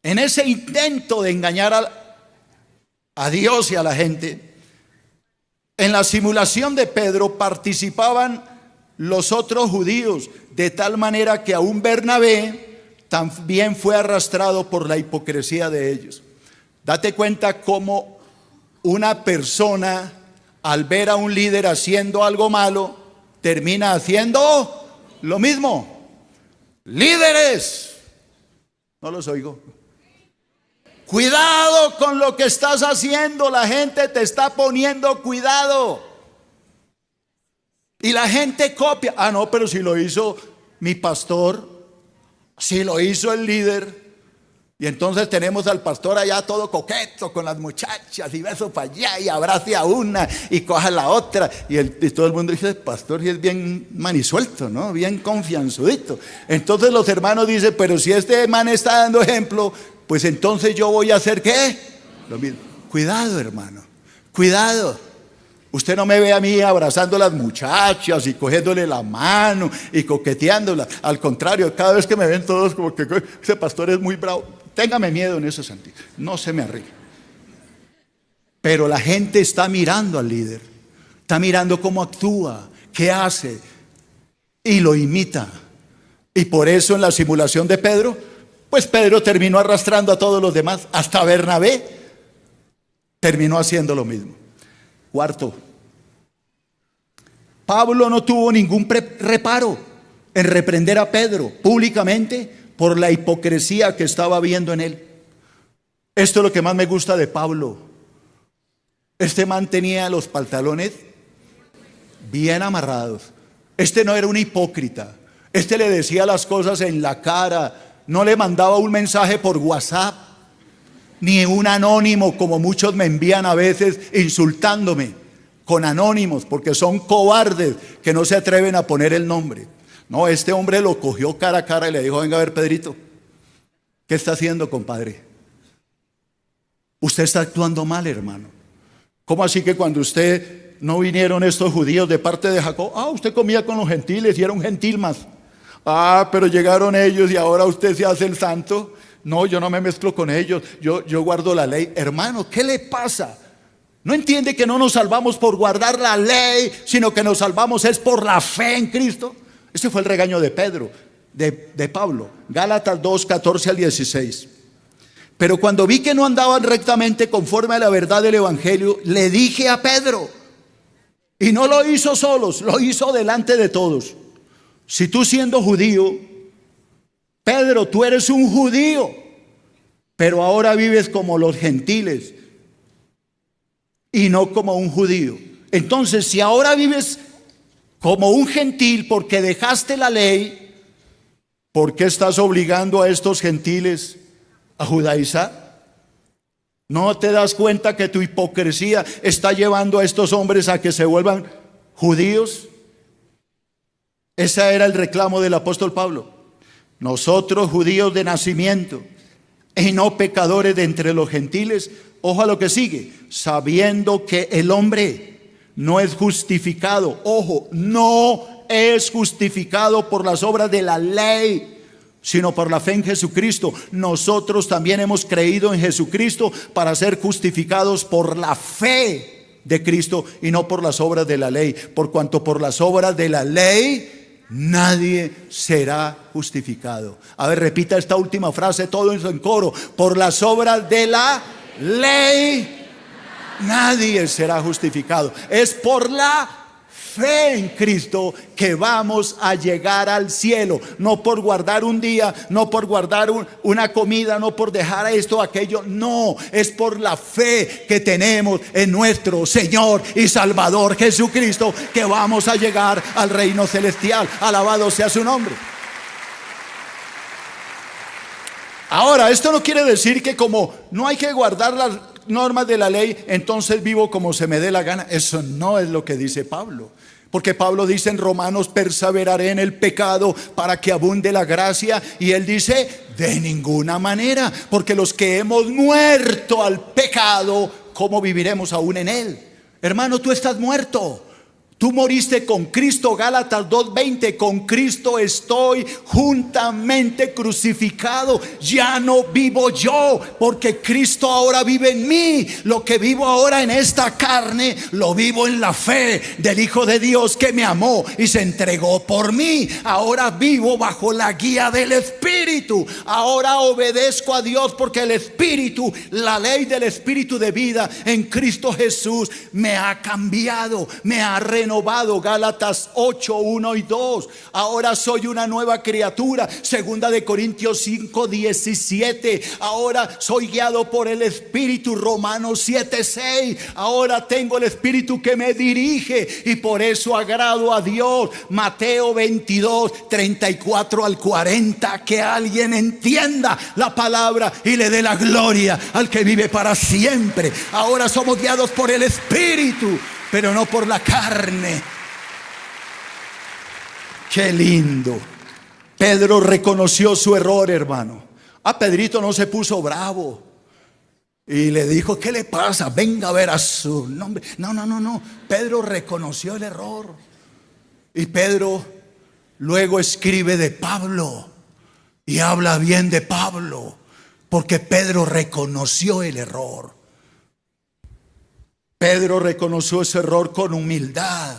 en ese intento de engañar a Dios y a la gente, en la simulación de Pedro participaban los otros judíos, de tal manera que aún Bernabé también fue arrastrado por la hipocresía de ellos. Date cuenta cómo una persona, al ver a un líder haciendo algo malo, termina haciendo lo mismo. Líderes, no los oigo. Cuidado con lo que estás haciendo, la gente te está poniendo cuidado. Y la gente copia. No, pero si lo hizo mi pastor, si lo hizo el líder. Y entonces tenemos al pastor allá todo coqueto con las muchachas y beso para allá y abrace a una y coja a la otra. Y todo el mundo dice, pastor, y es bien manisuelto, ¿no? Bien confianzudito. Entonces los hermanos dicen, pero si este man está dando ejemplo, pues entonces yo voy a hacer ¿qué? Lo mismo. Cuidado, hermano, cuidado. Usted no me ve a mí abrazando a las muchachas y cogiéndole la mano y coqueteándola. Al contrario, cada vez que me ven todos como que ese pastor es muy bravo. Téngame miedo en ese sentido. No se me arregle. Pero la gente está mirando al líder. Está mirando cómo actúa, qué hace. Y lo imita. Y por eso en la simulación de Pedro, pues Pedro terminó arrastrando a todos los demás. Hasta Bernabé terminó haciendo lo mismo. Cuarto, Pablo no tuvo ningún reparo en reprender a Pedro públicamente por la hipocresía que estaba viendo en él. Esto es lo que más me gusta de Pablo. Este man tenía los pantalones bien amarrados. Este no era un hipócrita. Este le decía las cosas en la cara. No le mandaba un mensaje por WhatsApp, ni un anónimo como muchos me envían a veces insultándome con anónimos porque son cobardes que no se atreven a poner el nombre. No, este hombre lo cogió cara a cara y le dijo, venga a ver, Pedrito, ¿qué está haciendo, compadre? Usted está actuando mal, hermano. ¿Cómo así que cuando usted no vinieron estos judíos de parte de Jacob? Usted comía con los gentiles y era un gentil más. Pero llegaron ellos y ahora usted se hace el santo. No, yo no me mezclo con ellos, yo guardo la ley. Hermano, ¿qué le pasa? No entiende que no nos salvamos por guardar la ley, sino que nos salvamos es por la fe en Cristo. Ese fue el regaño de Pedro, de Pablo. Gálatas 2, 14 al 16. Pero cuando vi que no andaban rectamente conforme a la verdad del evangelio, le dije a Pedro, y no lo hizo solos, lo hizo delante de todos: si tú, siendo judío, Pedro, tú eres un judío, pero ahora vives como los gentiles y no como un judío. Entonces, si ahora vives como un gentil porque dejaste la ley, ¿por qué estás obligando a estos gentiles a judaizar? ¿No te das cuenta que tu hipocresía está llevando a estos hombres a que se vuelvan judíos? Ese era el reclamo del apóstol Pablo. Nosotros, judíos de nacimiento y no pecadores de entre los gentiles, ojo a lo que sigue, sabiendo que el hombre no es justificado, ojo, no es justificado por las obras de la ley, sino por la fe en Jesucristo. Nosotros también hemos creído en Jesucristo para ser justificados por la fe de Cristo y no por las obras de la ley, por cuanto por las obras de la ley nadie será justificado. A ver, repita esta última frase todo en coro: por las obras de la ley nadie será justificado. Es por la fe en Cristo que vamos a llegar al cielo, no por guardar un día, no por guardar una comida, no por dejar esto o aquello, no, es por la fe que tenemos en nuestro Señor y Salvador Jesucristo que vamos a llegar al reino celestial. Alabado sea su nombre. Ahora, esto no quiere decir que como no hay que guardar las normas de la ley, entonces vivo como se me dé la gana. Eso no es lo que dice Pablo. Porque Pablo dice en Romanos: perseveraré en el pecado para que abunde la gracia. Y él dice: de ninguna manera, porque los que hemos muerto al pecado, ¿cómo viviremos aún en él? Hermano, tú estás muerto. Tú moriste con Cristo. Gálatas 2:20, con Cristo estoy juntamente crucificado. Ya no vivo yo, porque Cristo ahora vive en mí. Lo que vivo ahora en esta carne, lo vivo en la fe del Hijo de Dios que me amó y se entregó por mí. Ahora vivo bajo la guía del Espíritu. Ahora obedezco a Dios porque el Espíritu, la ley del Espíritu de vida en Cristo Jesús me ha cambiado, me ha renovado. Gálatas 8, 1 y 2. Ahora soy una nueva criatura. Segunda de Corintios 5, 17. Ahora soy guiado por el Espíritu. Romanos 7, 6. Ahora tengo el Espíritu que me dirige y por eso agrado a Dios. Mateo 22, 34 al 40. Que alguien entienda la palabra y le dé la gloria al que vive para siempre. Ahora somos guiados por el Espíritu, pero no por la carne. Qué lindo. Pedro reconoció su error, hermano. Pedrito no se puso bravo y le dijo: ¿qué le pasa? Venga a ver a su nombre. No. Pedro reconoció el error. Y Pedro luego escribe de Pablo y habla bien de Pablo, porque Pedro reconoció el error. Pedro reconoció ese error con humildad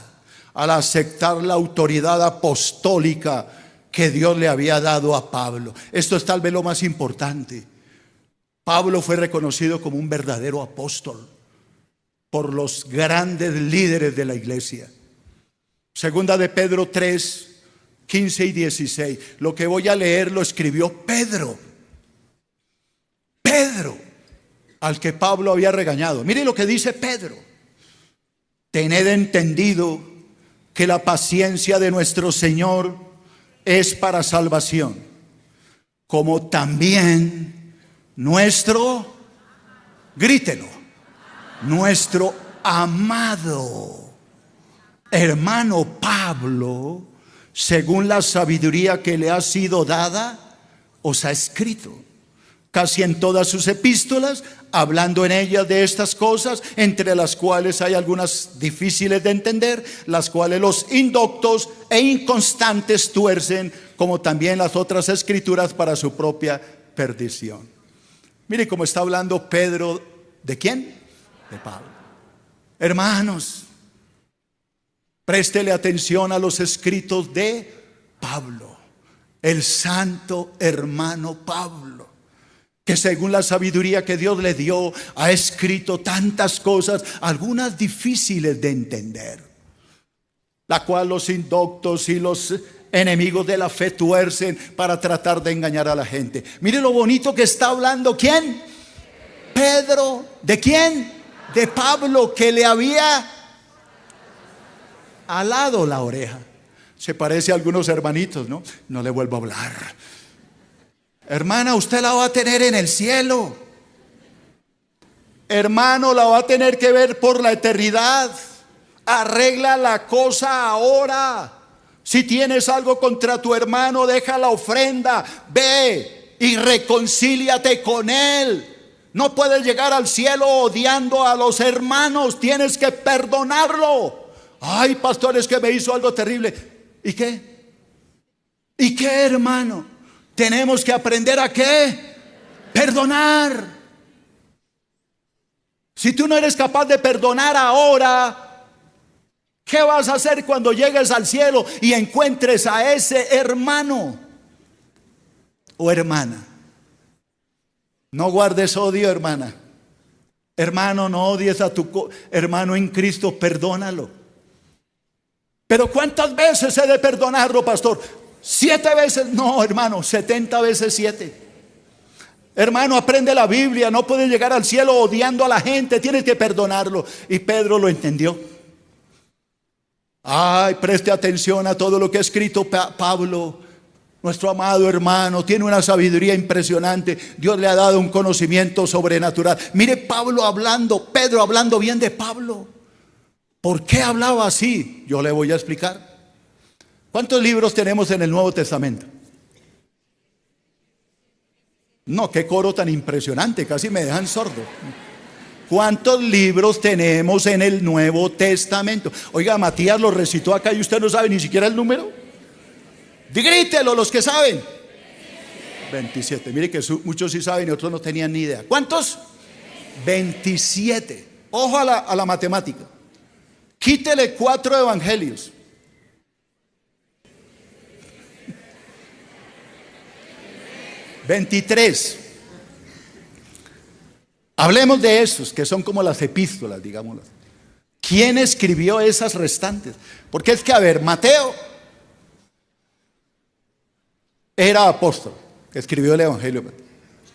al aceptar la autoridad apostólica que Dios le había dado a Pablo. Esto es tal vez lo más importante. Pablo fue reconocido como un verdadero apóstol por los grandes líderes de la iglesia. Segunda de Pedro 3, 15 y 16. Lo que voy a leer lo escribió Pedro, al que Pablo había regañado. Mire lo que dice Pedro: tened entendido que la paciencia de nuestro Señor es para salvación, como también nuestro, grítelo, nuestro amado hermano Pablo, según la sabiduría que le ha sido dada, os ha escrito casi en todas sus epístolas, hablando en ellas de estas cosas, entre las cuales hay algunas difíciles de entender, las cuales los indoctos e inconstantes tuercen, como también las otras escrituras para su propia perdición. Mire cómo está hablando Pedro. ¿De quién? De Pablo. Hermanos, préstele atención a los escritos de Pablo, el santo hermano Pablo, que según la sabiduría que Dios le dio, ha escrito tantas cosas, algunas difíciles de entender, la cual los indoctos y los enemigos de la fe tuercen para tratar de engañar a la gente. Mire lo bonito que está hablando, ¿quién? Pedro. ¿De quién? De Pablo, que le había alado la oreja. Se parece a algunos hermanitos, ¿no? No le vuelvo a hablar. Hermana, usted la va a tener en el cielo. Hermano, la va a tener que ver por la eternidad. Arregla la cosa ahora. Si tienes algo contra tu hermano, deja la ofrenda. Ve y reconcíliate con él. No puedes llegar al cielo odiando a los hermanos. Tienes que perdonarlo. Ay, pastor, es que me hizo algo terrible. ¿Y qué? ¿Y qué, hermano? Tenemos que aprender a ¿qué? Perdonar. Si tú no eres capaz de perdonar ahora, ¿qué vas a hacer cuando llegues al cielo y encuentres a ese hermano o hermana? No guardes odio, hermana. Hermano, no odies a tu hermano en Cristo, perdónalo. Pero ¿cuántas veces he de perdonarlo, pastor? 7 veces. No, hermano, 70 veces 7. Hermano, aprende la Biblia. No puedes llegar al cielo odiando a la gente. Tienes que perdonarlo. Y Pedro lo entendió. Ay, preste atención a todo lo que ha escrito Pablo. Nuestro amado hermano tiene una sabiduría impresionante. Dios le ha dado un conocimiento sobrenatural. Mire Pedro hablando bien de Pablo. ¿Por qué hablaba así? Yo le voy a explicar. ¿Cuántos libros tenemos en el Nuevo Testamento? No, qué coro tan impresionante, casi me dejan sordo. ¿Cuántos libros tenemos en el Nuevo Testamento? Oiga, Matías lo recitó acá y usted no sabe ni siquiera el número. Grítelo los que saben. 27. Mire que muchos sí saben y otros no tenían ni idea. ¿Cuántos? 27. Ojo a la matemática. Quítele 4 evangelios. $23. Hablemos de esos que son como las epístolas, digámoslo. ¿Quién escribió esas restantes? Porque es que, a ver, Mateo era apóstol, que escribió el evangelio.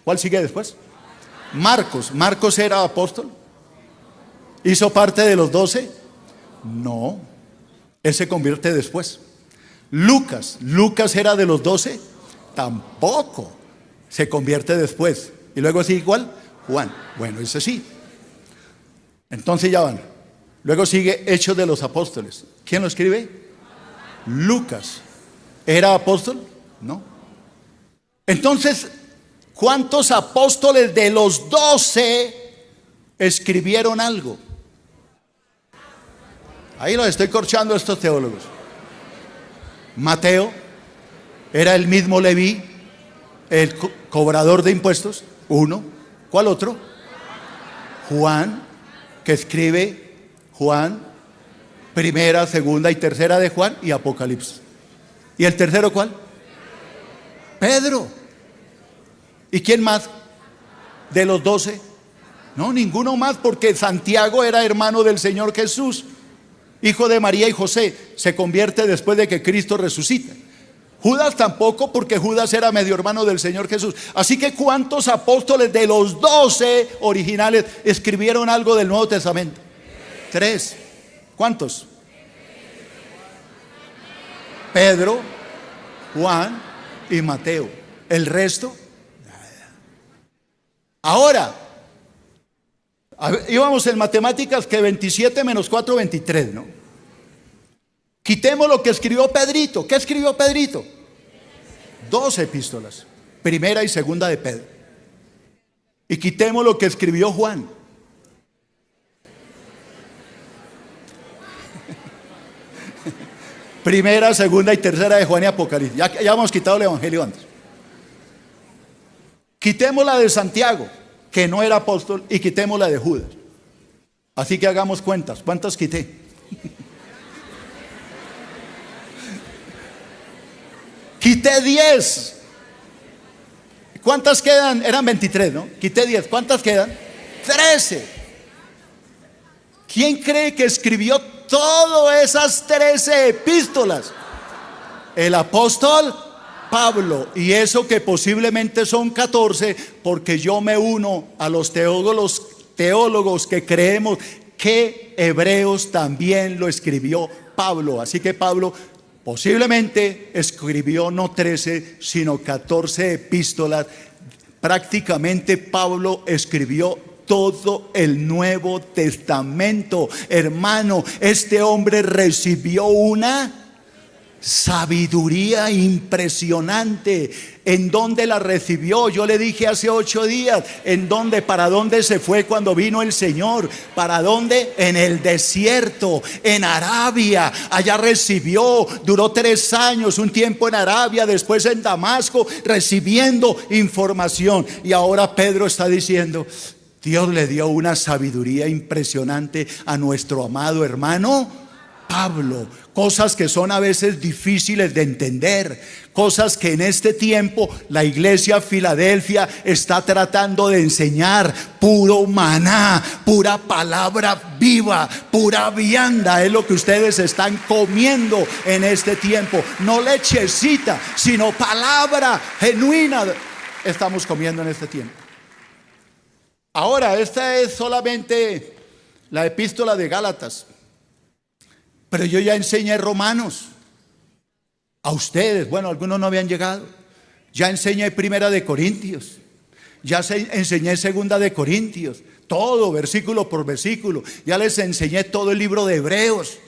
¿Cuál sigue después? Marcos era apóstol. ¿Hizo parte de los 12? No, él se convierte después. Lucas era de los 12, tampoco, se convierte después. Y luego sigue igual, Juan. Bueno, ese sí. Entonces ya van. Luego sigue Hechos de los Apóstoles. ¿Quién lo escribe? Lucas. ¿Era apóstol? No. Entonces, ¿cuántos apóstoles de los 12 escribieron algo? Ahí los estoy corchando a estos teólogos. Mateo era el mismo Leví, el cobrador de impuestos. Uno. ¿Cuál otro? Juan, que escribe Juan, primera, segunda y tercera de Juan y Apocalipsis. ¿Y el tercero cuál? Pedro. ¿Y quién más? ¿De los 12? No, ninguno más, porque Santiago era hermano del Señor Jesús, hijo de María y José. Se convierte después de que Cristo resucita. Judas tampoco, porque Judas era medio hermano del Señor Jesús. Así que ¿cuántos apóstoles de los 12 originales escribieron algo del Nuevo Testamento? 3. ¿Cuántos? Pedro, Juan y Mateo. El resto, nada. Ahora, íbamos en matemáticas que 27 menos 4, 23, ¿no? Quitemos lo que escribió Pedrito. ¿Qué escribió Pedrito? 2 epístolas, primera y segunda de Pedro. Y quitemos lo que escribió Juan. Primera, segunda y tercera de Juan y Apocalipsis. Ya hemos quitado el evangelio antes. Quitemos la de Santiago, que no era apóstol, y quitemos la de Judas. Así que hagamos cuentas. ¿Cuántas quité? Quité 10. ¿Cuántas quedan? Eran 23, ¿no? Quité 10. ¿Cuántas quedan? 13. ¿Quién cree que escribió todas esas 13 epístolas? El apóstol Pablo. Y eso que posiblemente son 14, porque yo me uno a los teólogos que creemos que Hebreos también lo escribió Pablo. Así que Pablo posiblemente escribió no 13, sino 14 epístolas. Prácticamente Pablo escribió todo el Nuevo Testamento. Hermano, este hombre recibió una sabiduría impresionante. ¿En dónde la recibió? Yo le dije hace 8 días. ¿En dónde? ¿Para dónde se fue cuando vino el Señor? ¿Para dónde? En el desierto, en Arabia. Allá recibió, duró 3 años, un tiempo en Arabia, después en Damasco, recibiendo información. Y ahora Pedro está diciendo: Dios le dio una sabiduría impresionante a nuestro amado hermano Pablo. Cosas que son a veces difíciles de entender, cosas que en este tiempo la iglesia Filadelfia está tratando de enseñar. Puro maná, pura palabra viva, pura vianda es lo que ustedes están comiendo en este tiempo. No lechecita, sino palabra genuina estamos comiendo en este tiempo. Ahora, esta es solamente la epístola de Gálatas, pero yo ya enseñé Romanos a ustedes. Bueno, algunos no habían llegado. Ya enseñé Primera de Corintios, ya enseñé Segunda de Corintios, todo versículo por versículo. Ya les enseñé todo el libro de Hebreos.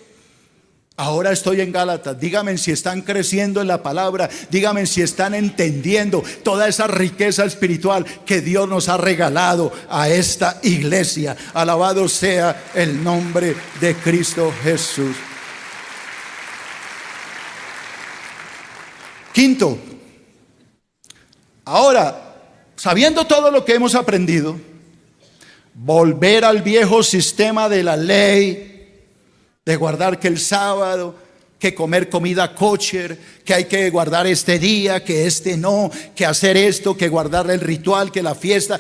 Ahora estoy en Gálatas. Díganme si están creciendo en la palabra. Díganme si están entendiendo toda esa riqueza espiritual que Dios nos ha regalado a esta iglesia. Alabado sea el nombre de Cristo Jesús. Quinto, ahora, sabiendo todo lo que hemos aprendido, volver al viejo sistema de la ley, de guardar que el sábado, que comer comida kosher, que hay que guardar este día, que este no, que hacer esto, que guardar el ritual, que la fiesta.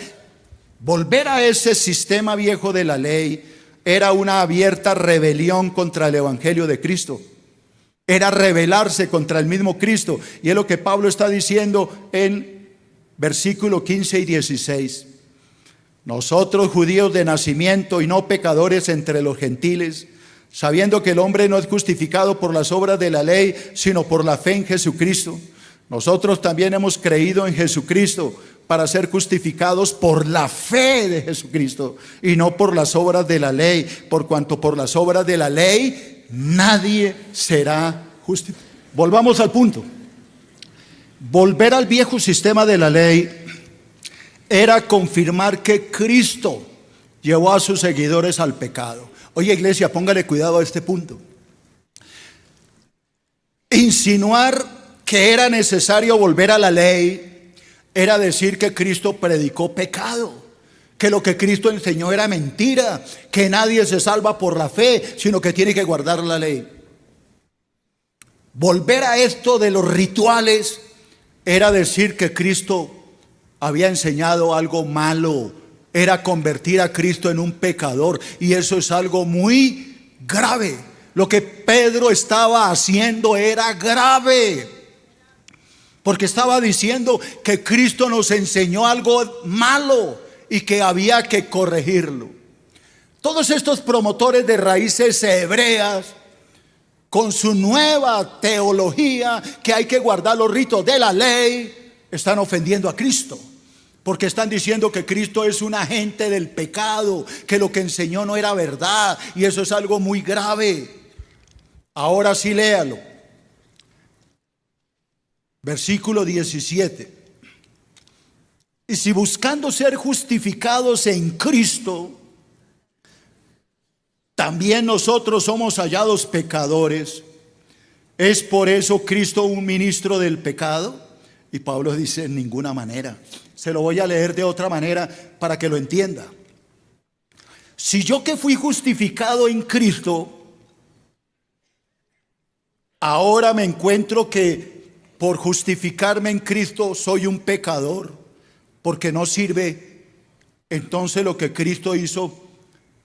Volver a ese sistema viejo de la ley era una abierta rebelión contra el evangelio de Cristo. Era rebelarse contra el mismo Cristo. Y es lo que Pablo está diciendo en versículo 15 y 16. Nosotros, judíos de nacimiento y no pecadores entre los gentiles, sabiendo que el hombre no es justificado por las obras de la ley, sino por la fe en Jesucristo, nosotros también hemos creído en Jesucristo para ser justificados por la fe de Jesucristo y no por las obras de la ley, por cuanto por las obras de la ley nadie será justificado. Volvamos al punto. Volver al viejo sistema de la ley era confirmar que Cristo llevó a sus seguidores al pecado. Oye, iglesia, póngale cuidado a este punto. Insinuar que era necesario volver a la ley era decir que Cristo predicó pecado, que lo que Cristo enseñó era mentira, que nadie se salva por la fe, sino que tiene que guardar la ley. Volver a esto de los rituales era decir que Cristo había enseñado algo malo, era convertir a Cristo en un pecador, y eso es algo muy grave. Lo que Pedro estaba haciendo era grave, porque estaba diciendo que Cristo nos enseñó algo malo y que había que corregirlo. Todos estos promotores de raíces hebreas, con su nueva teología que hay que guardar los ritos de la ley, están ofendiendo a Cristo, porque están diciendo que Cristo es un agente del pecado, que lo que enseñó no era verdad, y eso es algo muy grave. Ahora sí, léalo. Versículo 17. Y si buscando ser justificados en Cristo, también nosotros somos hallados pecadores, ¿es por eso Cristo un ministro del pecado? Y Pablo dice: en ninguna manera. Se lo voy a leer de otra manera para que lo entienda. Si yo que fui justificado en Cristo, ahora me encuentro que por justificarme en Cristo soy un pecador, porque no sirve, entonces lo que Cristo hizo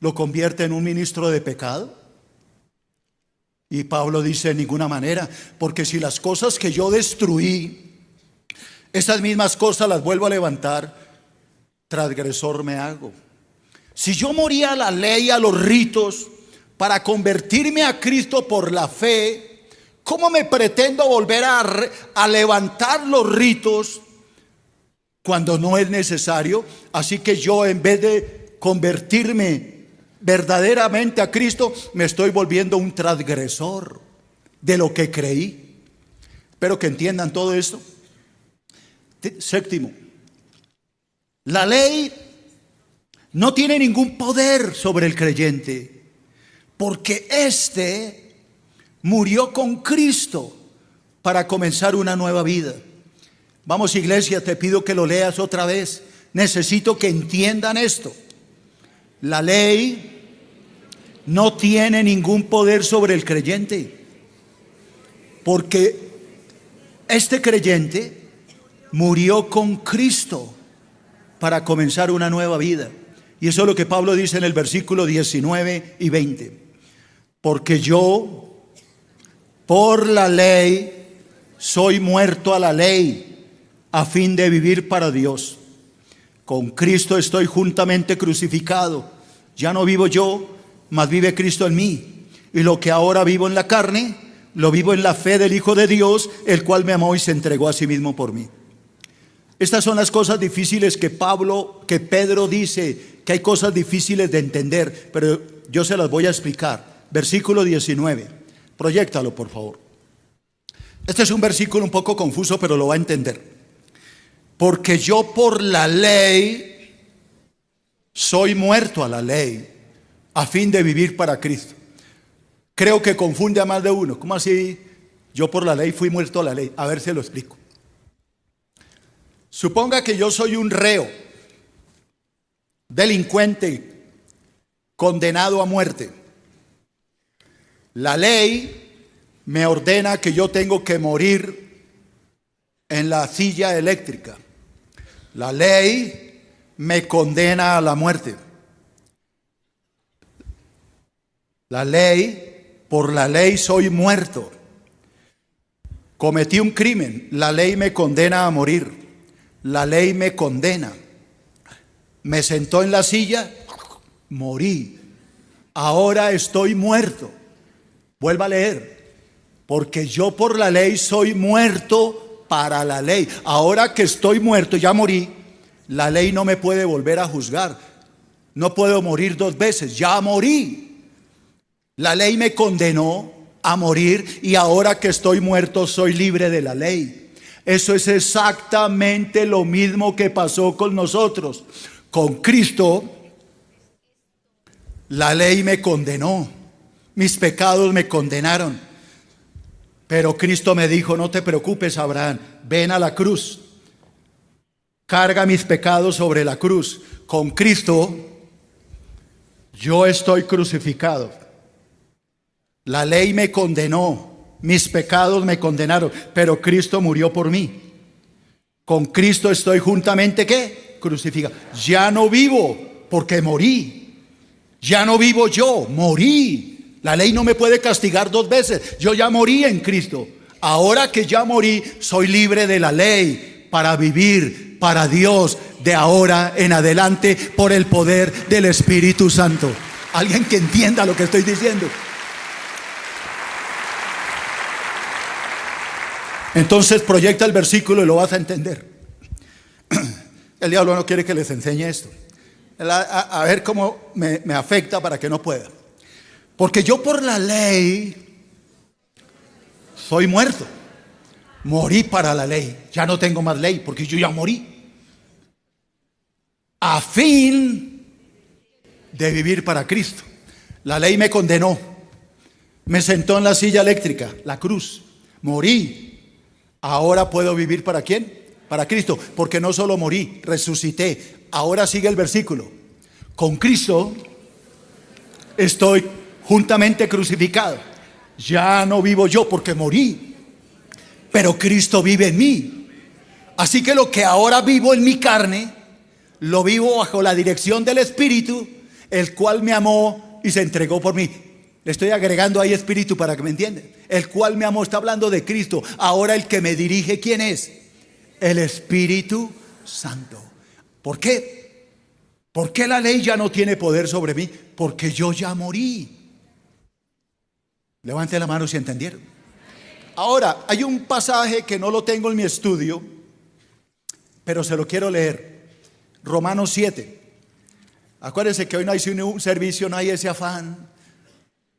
lo convierte en un ministro de pecado. Y Pablo dice: de ninguna manera, porque si las cosas que yo destruí, esas mismas cosas las vuelvo a levantar, transgresor me hago. Si yo moría a la ley, a los ritos, para convertirme a Cristo por la fe, ¿cómo me pretendo volver a levantar los ritos cuando no es necesario? Así que yo, en vez de convertirme verdaderamente a Cristo, me estoy volviendo un transgresor de lo que creí. Espero que entiendan todo esto. Séptimo, la ley no tiene ningún poder sobre el creyente, porque éste murió con Cristo para comenzar una nueva vida. Vamos, iglesia, te pido que lo leas otra vez. Necesito que entiendan esto. La ley no tiene ningún poder sobre el creyente, porque este creyente murió con Cristo para comenzar una nueva vida. Y eso es lo que Pablo dice en el versículo 19 y 20. Porque yo, por la ley, soy muerto a la ley, a fin de vivir para Dios. Con Cristo estoy juntamente crucificado. Ya no vivo yo, mas vive Cristo en mí. Y lo que ahora vivo en la carne, lo vivo en la fe del Hijo de Dios, el cual me amó y se entregó a sí mismo por mí. Estas son las cosas difíciles que Pedro dice, que hay cosas difíciles de entender, pero yo se las voy a explicar. Versículo 19, proyéctalo por favor. Este es un versículo un poco confuso, pero lo va a entender. Porque yo por la ley soy muerto a la ley, a fin de vivir para Cristo. Creo que confunde a más de uno. ¿Cómo así? Yo por la ley fui muerto a la ley. A ver, se lo explico. Suponga que yo soy un reo, delincuente, condenado a muerte. La ley me ordena que yo tengo que morir en la silla eléctrica. La ley me condena a la muerte. La ley, por la ley soy muerto. Cometí un crimen, la ley me condena a morir. La ley me condena. Me sentó en la silla, morí. Ahora estoy muerto. Vuelva a leer. Porque yo por la ley soy muerto para la ley. Ahora que estoy muerto, ya morí, la ley no me puede volver a juzgar. No puedo morir dos veces, ya morí. La ley me condenó a morir y ahora que estoy muerto soy libre de la ley. Eso es exactamente lo mismo que pasó con nosotros. Con Cristo, la ley me condenó, mis pecados me condenaron. Pero Cristo me dijo: no te preocupes, Abraham, ven a la cruz, carga mis pecados sobre la cruz. Con Cristo, yo estoy crucificado. La ley me condenó, mis pecados me condenaron, pero Cristo murió por mí. Con Cristo estoy juntamente, ¿qué? Crucificado. Ya no vivo porque morí. Ya no vivo yo, morí. La ley no me puede castigar dos veces. Yo ya morí en Cristo. Ahora que ya morí, soy libre de la ley para vivir para Dios de ahora en adelante por el poder del Espíritu Santo. Alguien que entienda lo que estoy diciendo. Entonces proyecta el versículo y lo vas a entender. El diablo no quiere que les enseñe esto. A ver cómo me afecta para que no pueda. Porque yo por la ley soy muerto. Morí para la ley. Ya no tengo más ley porque yo ya morí. A fin de vivir para Cristo. La ley me condenó. Me sentó en la silla eléctrica, la cruz. Morí. Ahora puedo vivir ¿para quién? Para Cristo, porque no solo morí, resucité. Ahora sigue el versículo. Con Cristo estoy juntamente crucificado. Ya no vivo yo porque morí, pero Cristo vive en mí. Así que lo que ahora vivo en mi carne, lo vivo bajo la dirección del Espíritu, el cual me amó y se entregó por mí. Le estoy agregando ahí espíritu para que me entiendan. El cual me amó, está hablando de Cristo. Ahora el que me dirige, ¿quién es? El Espíritu Santo. ¿Por qué? ¿Por qué la ley ya no tiene poder sobre mí? Porque yo ya morí. Levante la mano si entendieron. Ahora, hay un pasaje que no lo tengo en mi estudio, pero se lo quiero leer. Romanos 7. Acuérdense que hoy no hay un servicio, no hay ese afán,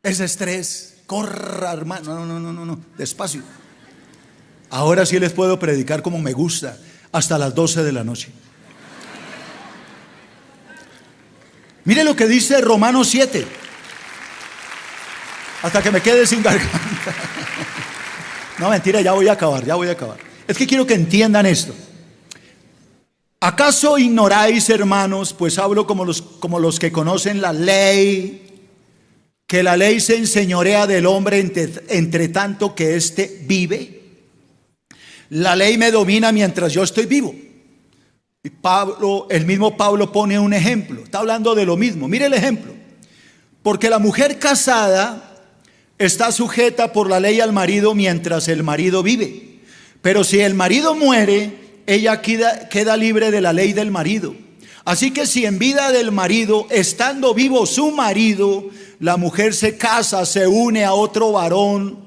ese estrés. Corra, hermano. No, despacio. Ahora sí les puedo predicar como me gusta, hasta las 12 de la noche. Mire lo que dice Romanos 7. Hasta que me quede sin garganta. No, mentira, ya voy a acabar. Es que quiero que entiendan esto. ¿Acaso ignoráis, hermanos, pues hablo como los que conocen la ley, que la ley se enseñorea del hombre entre tanto que éste vive? La ley me domina mientras yo estoy vivo. Y el mismo Pablo pone un ejemplo. Está hablando de lo mismo. Mire el ejemplo. Porque la mujer casada está sujeta por la ley al marido mientras el marido vive. Pero si el marido muere, ella queda libre de la ley del marido. Así que si en vida del marido, estando vivo su marido, la mujer se casa, se une a otro varón,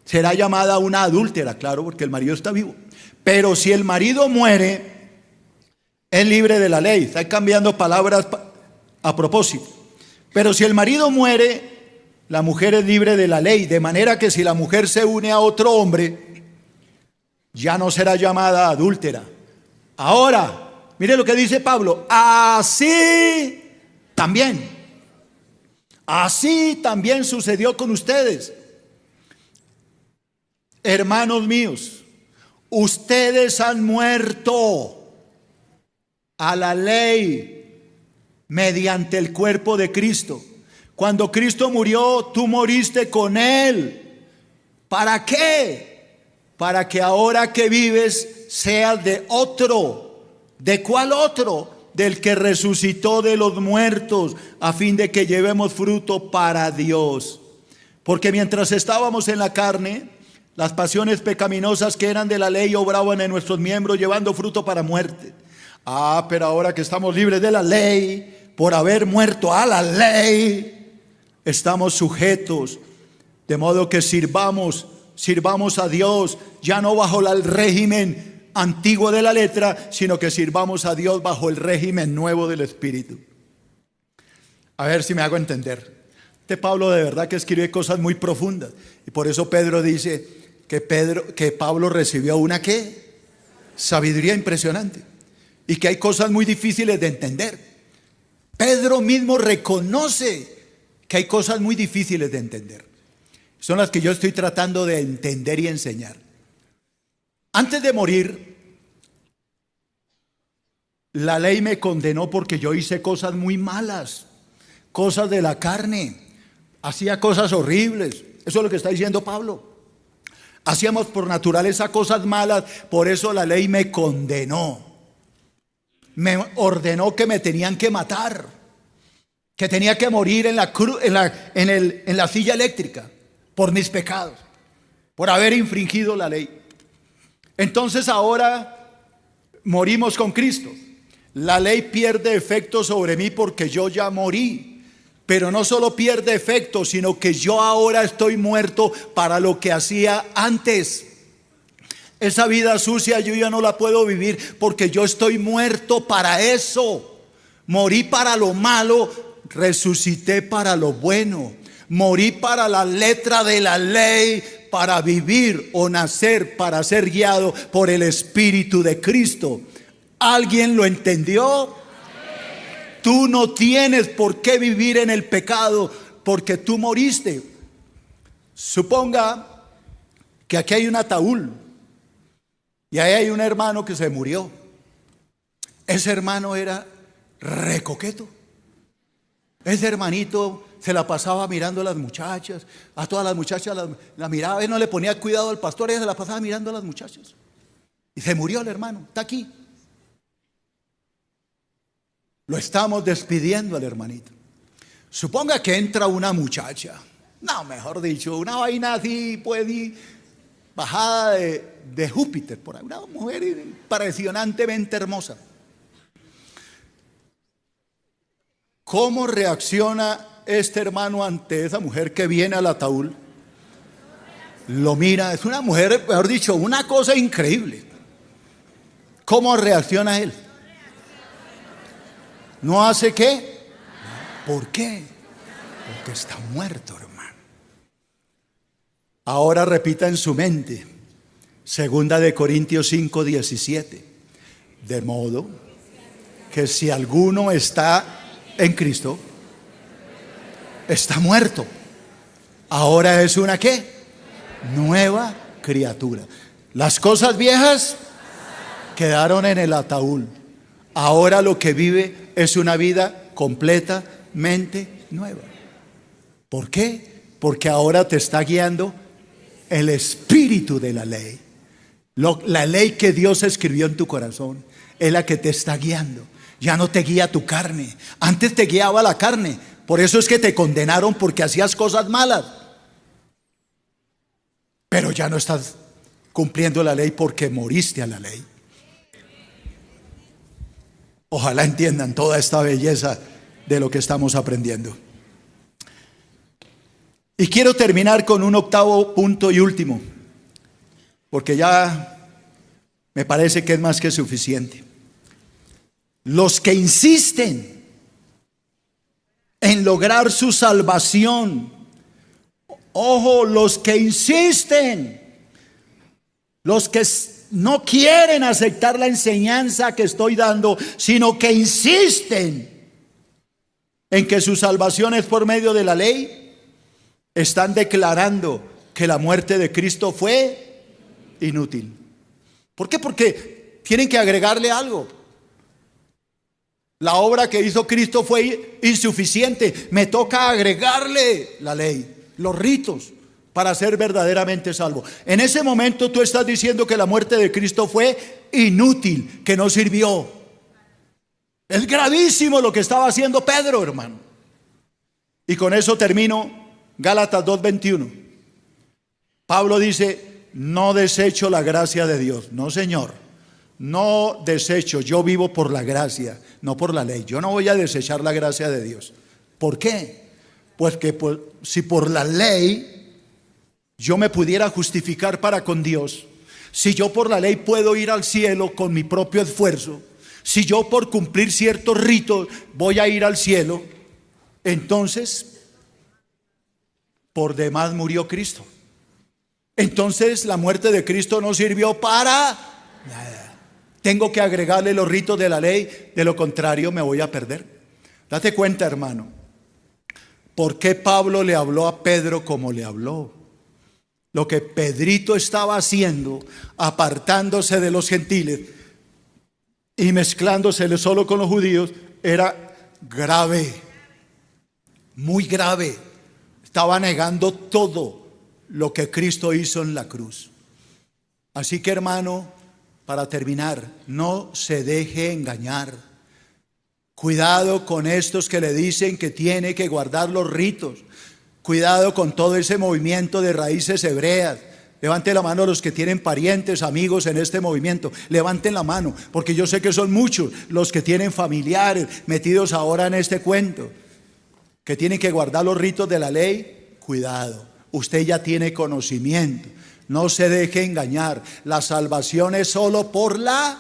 será llamada una adúltera, claro, porque el marido está vivo. Pero si el marido muere, es libre de la ley. Está cambiando palabras a propósito. Pero si el marido muere, la mujer es libre de la ley. De manera que si la mujer se une a otro hombre, ya no será llamada adúltera. Ahora, mire lo que dice Pablo. Así también sucedió con ustedes. Hermanos míos, ustedes han muerto a la ley mediante el cuerpo de Cristo. Cuando Cristo murió, tú moriste con Él. ¿Para qué? Para que ahora que vives seas de otro. ¿De cuál otro? Del que resucitó de los muertos, a fin de que llevemos fruto para Dios. Porque mientras estábamos en la carne, las pasiones pecaminosas que eran de la ley obraban en nuestros miembros, llevando fruto para muerte. Pero ahora que estamos libres de la ley, por haber muerto a la ley, estamos sujetos, de modo que sirvamos a Dios, ya no bajo el régimen antiguo de la letra, sino que sirvamos a Dios bajo el régimen nuevo del Espíritu. A ver si me hago entender. Pablo de verdad que escribe cosas muy profundas, y por eso Pedro dice que Pablo recibió una ¿qué? Sabiduría impresionante, y que hay cosas muy difíciles de entender. Pedro mismo reconoce que hay cosas muy difíciles de entender. Son las que yo estoy tratando de entender y enseñar. Antes de morir, la ley me condenó porque yo hice cosas muy malas, cosas de la carne, hacía cosas horribles. Eso es lo que está diciendo Pablo. Hacíamos por naturaleza cosas malas, por eso la ley me condenó. Me ordenó que me tenían que matar, que tenía que morir en la silla eléctrica por mis pecados, por haber infringido la ley. Entonces ahora morimos con Cristo. La ley pierde efecto sobre mí porque yo ya morí. Pero no solo pierde efecto, sino que yo ahora estoy muerto para lo que hacía antes. Esa vida sucia yo ya no la puedo vivir porque yo estoy muerto para eso. Morí para lo malo, resucité para lo bueno. Morí para la letra de la ley, para vivir o nacer, para ser guiado por el Espíritu de Cristo. ¿Alguien lo entendió? Tú no tienes por qué vivir en el pecado porque tú moriste. Suponga que aquí hay un ataúd y ahí hay un hermano que se murió. Ese hermano era recoqueto, Ese hermanito se la pasaba mirando a las muchachas, a todas las muchachas la miraba, él no le ponía cuidado al pastor, ella se la pasaba mirando a las muchachas. Y se murió el hermano, está aquí. Lo estamos despidiendo al hermanito. Suponga que entra una muchacha, no, mejor dicho, una vaina así, pues, bajada de Júpiter, por ahí, una mujer impresionantemente hermosa. ¿Cómo reacciona este hermano ante esa mujer que viene al ataúd? Lo mira, es una mujer, mejor dicho, una cosa increíble. ¿Cómo reacciona él? ¿No hace qué? ¿Por qué? Porque está muerto, hermano. Ahora repita en su mente, 2 Corintios 5:17. De modo que si alguno está en Cristo, está muerto. Ahora es una ¿qué? Nueva criatura. Las cosas viejas quedaron en el ataúd. Ahora lo que vive es una vida completamente nueva. ¿Por qué? Porque ahora te está guiando el espíritu de la ley. La ley que Dios escribió en tu corazón es la que te está guiando. Ya no te guía tu carne. Antes te guiaba la carne. Por eso es que te condenaron porque hacías cosas malas. Pero ya no estás cumpliendo la ley porque moriste a la ley. Ojalá entiendan toda esta belleza de lo que estamos aprendiendo. Y quiero terminar con un octavo punto y último, porque ya me parece que es más que suficiente. Los que insisten en lograr su salvación, ojo, los que insisten, los que no quieren aceptar la enseñanza que estoy dando, sino que insisten en que su salvación es por medio de la ley, están declarando que la muerte de Cristo fue inútil. ¿Por qué? Porque tienen que agregarle algo. La obra que hizo Cristo fue insuficiente. Me toca agregarle la ley, los ritos, para ser verdaderamente salvo. En ese momento tú estás diciendo que la muerte de Cristo fue inútil, que no sirvió. Es gravísimo lo que estaba haciendo Pedro, hermano. Y con eso termino. Gálatas 2:21. Pablo dice: no desecho la gracia de Dios. No, señor, no desecho. Yo vivo por la gracia, no por la ley. Yo no voy a desechar la gracia de Dios. ¿Por qué? Pues que si por la ley yo me pudiera justificar para con Dios, si yo por la ley puedo ir al cielo con mi propio esfuerzo, si yo por cumplir ciertos ritos voy a ir al cielo, entonces por demás murió Cristo. Entonces la muerte de Cristo no sirvió para nada. Tengo que agregarle los ritos de la ley, de lo contrario me voy a perder. Date cuenta, hermano, ¿por qué Pablo le habló a Pedro como le habló? Lo que Pedrito estaba haciendo, apartándose de los gentiles y mezclándose solo con los judíos, era grave, muy grave. Estaba negando todo lo que Cristo hizo en la cruz. Así que, hermano, para terminar, no se deje engañar. Cuidado con estos que le dicen que tiene que guardar los ritos. Cuidado con todo ese movimiento de raíces hebreas. Levante la mano los que tienen parientes, amigos en este movimiento. Levanten la mano, porque yo sé que son muchos los que tienen familiares metidos ahora en este cuento, que tienen que guardar los ritos de la ley. Cuidado, usted ya tiene conocimiento. No se deje engañar. La salvación es solo por la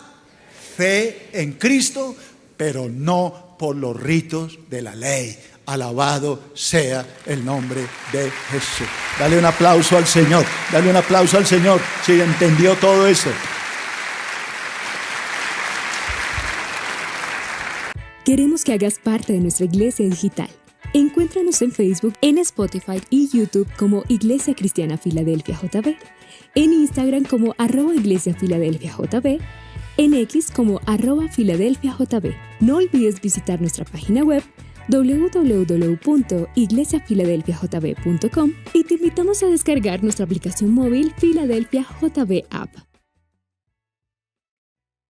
fe en Cristo, pero no por los ritos de la ley. Alabado sea el nombre de Jesús. Dale un aplauso al Señor. Dale un aplauso al Señor si entendió todo eso. Queremos que hagas parte de nuestra iglesia digital. Encuéntranos en Facebook, en Spotify y YouTube como Iglesia Cristiana Filadelfia JB, en Instagram como @Iglesia Filadelfia JB, en X como @Filadelfia JB. No olvides visitar nuestra página web www.iglesiafiladelfiajb.com y te invitamos a descargar nuestra aplicación móvil Filadelfia JB App.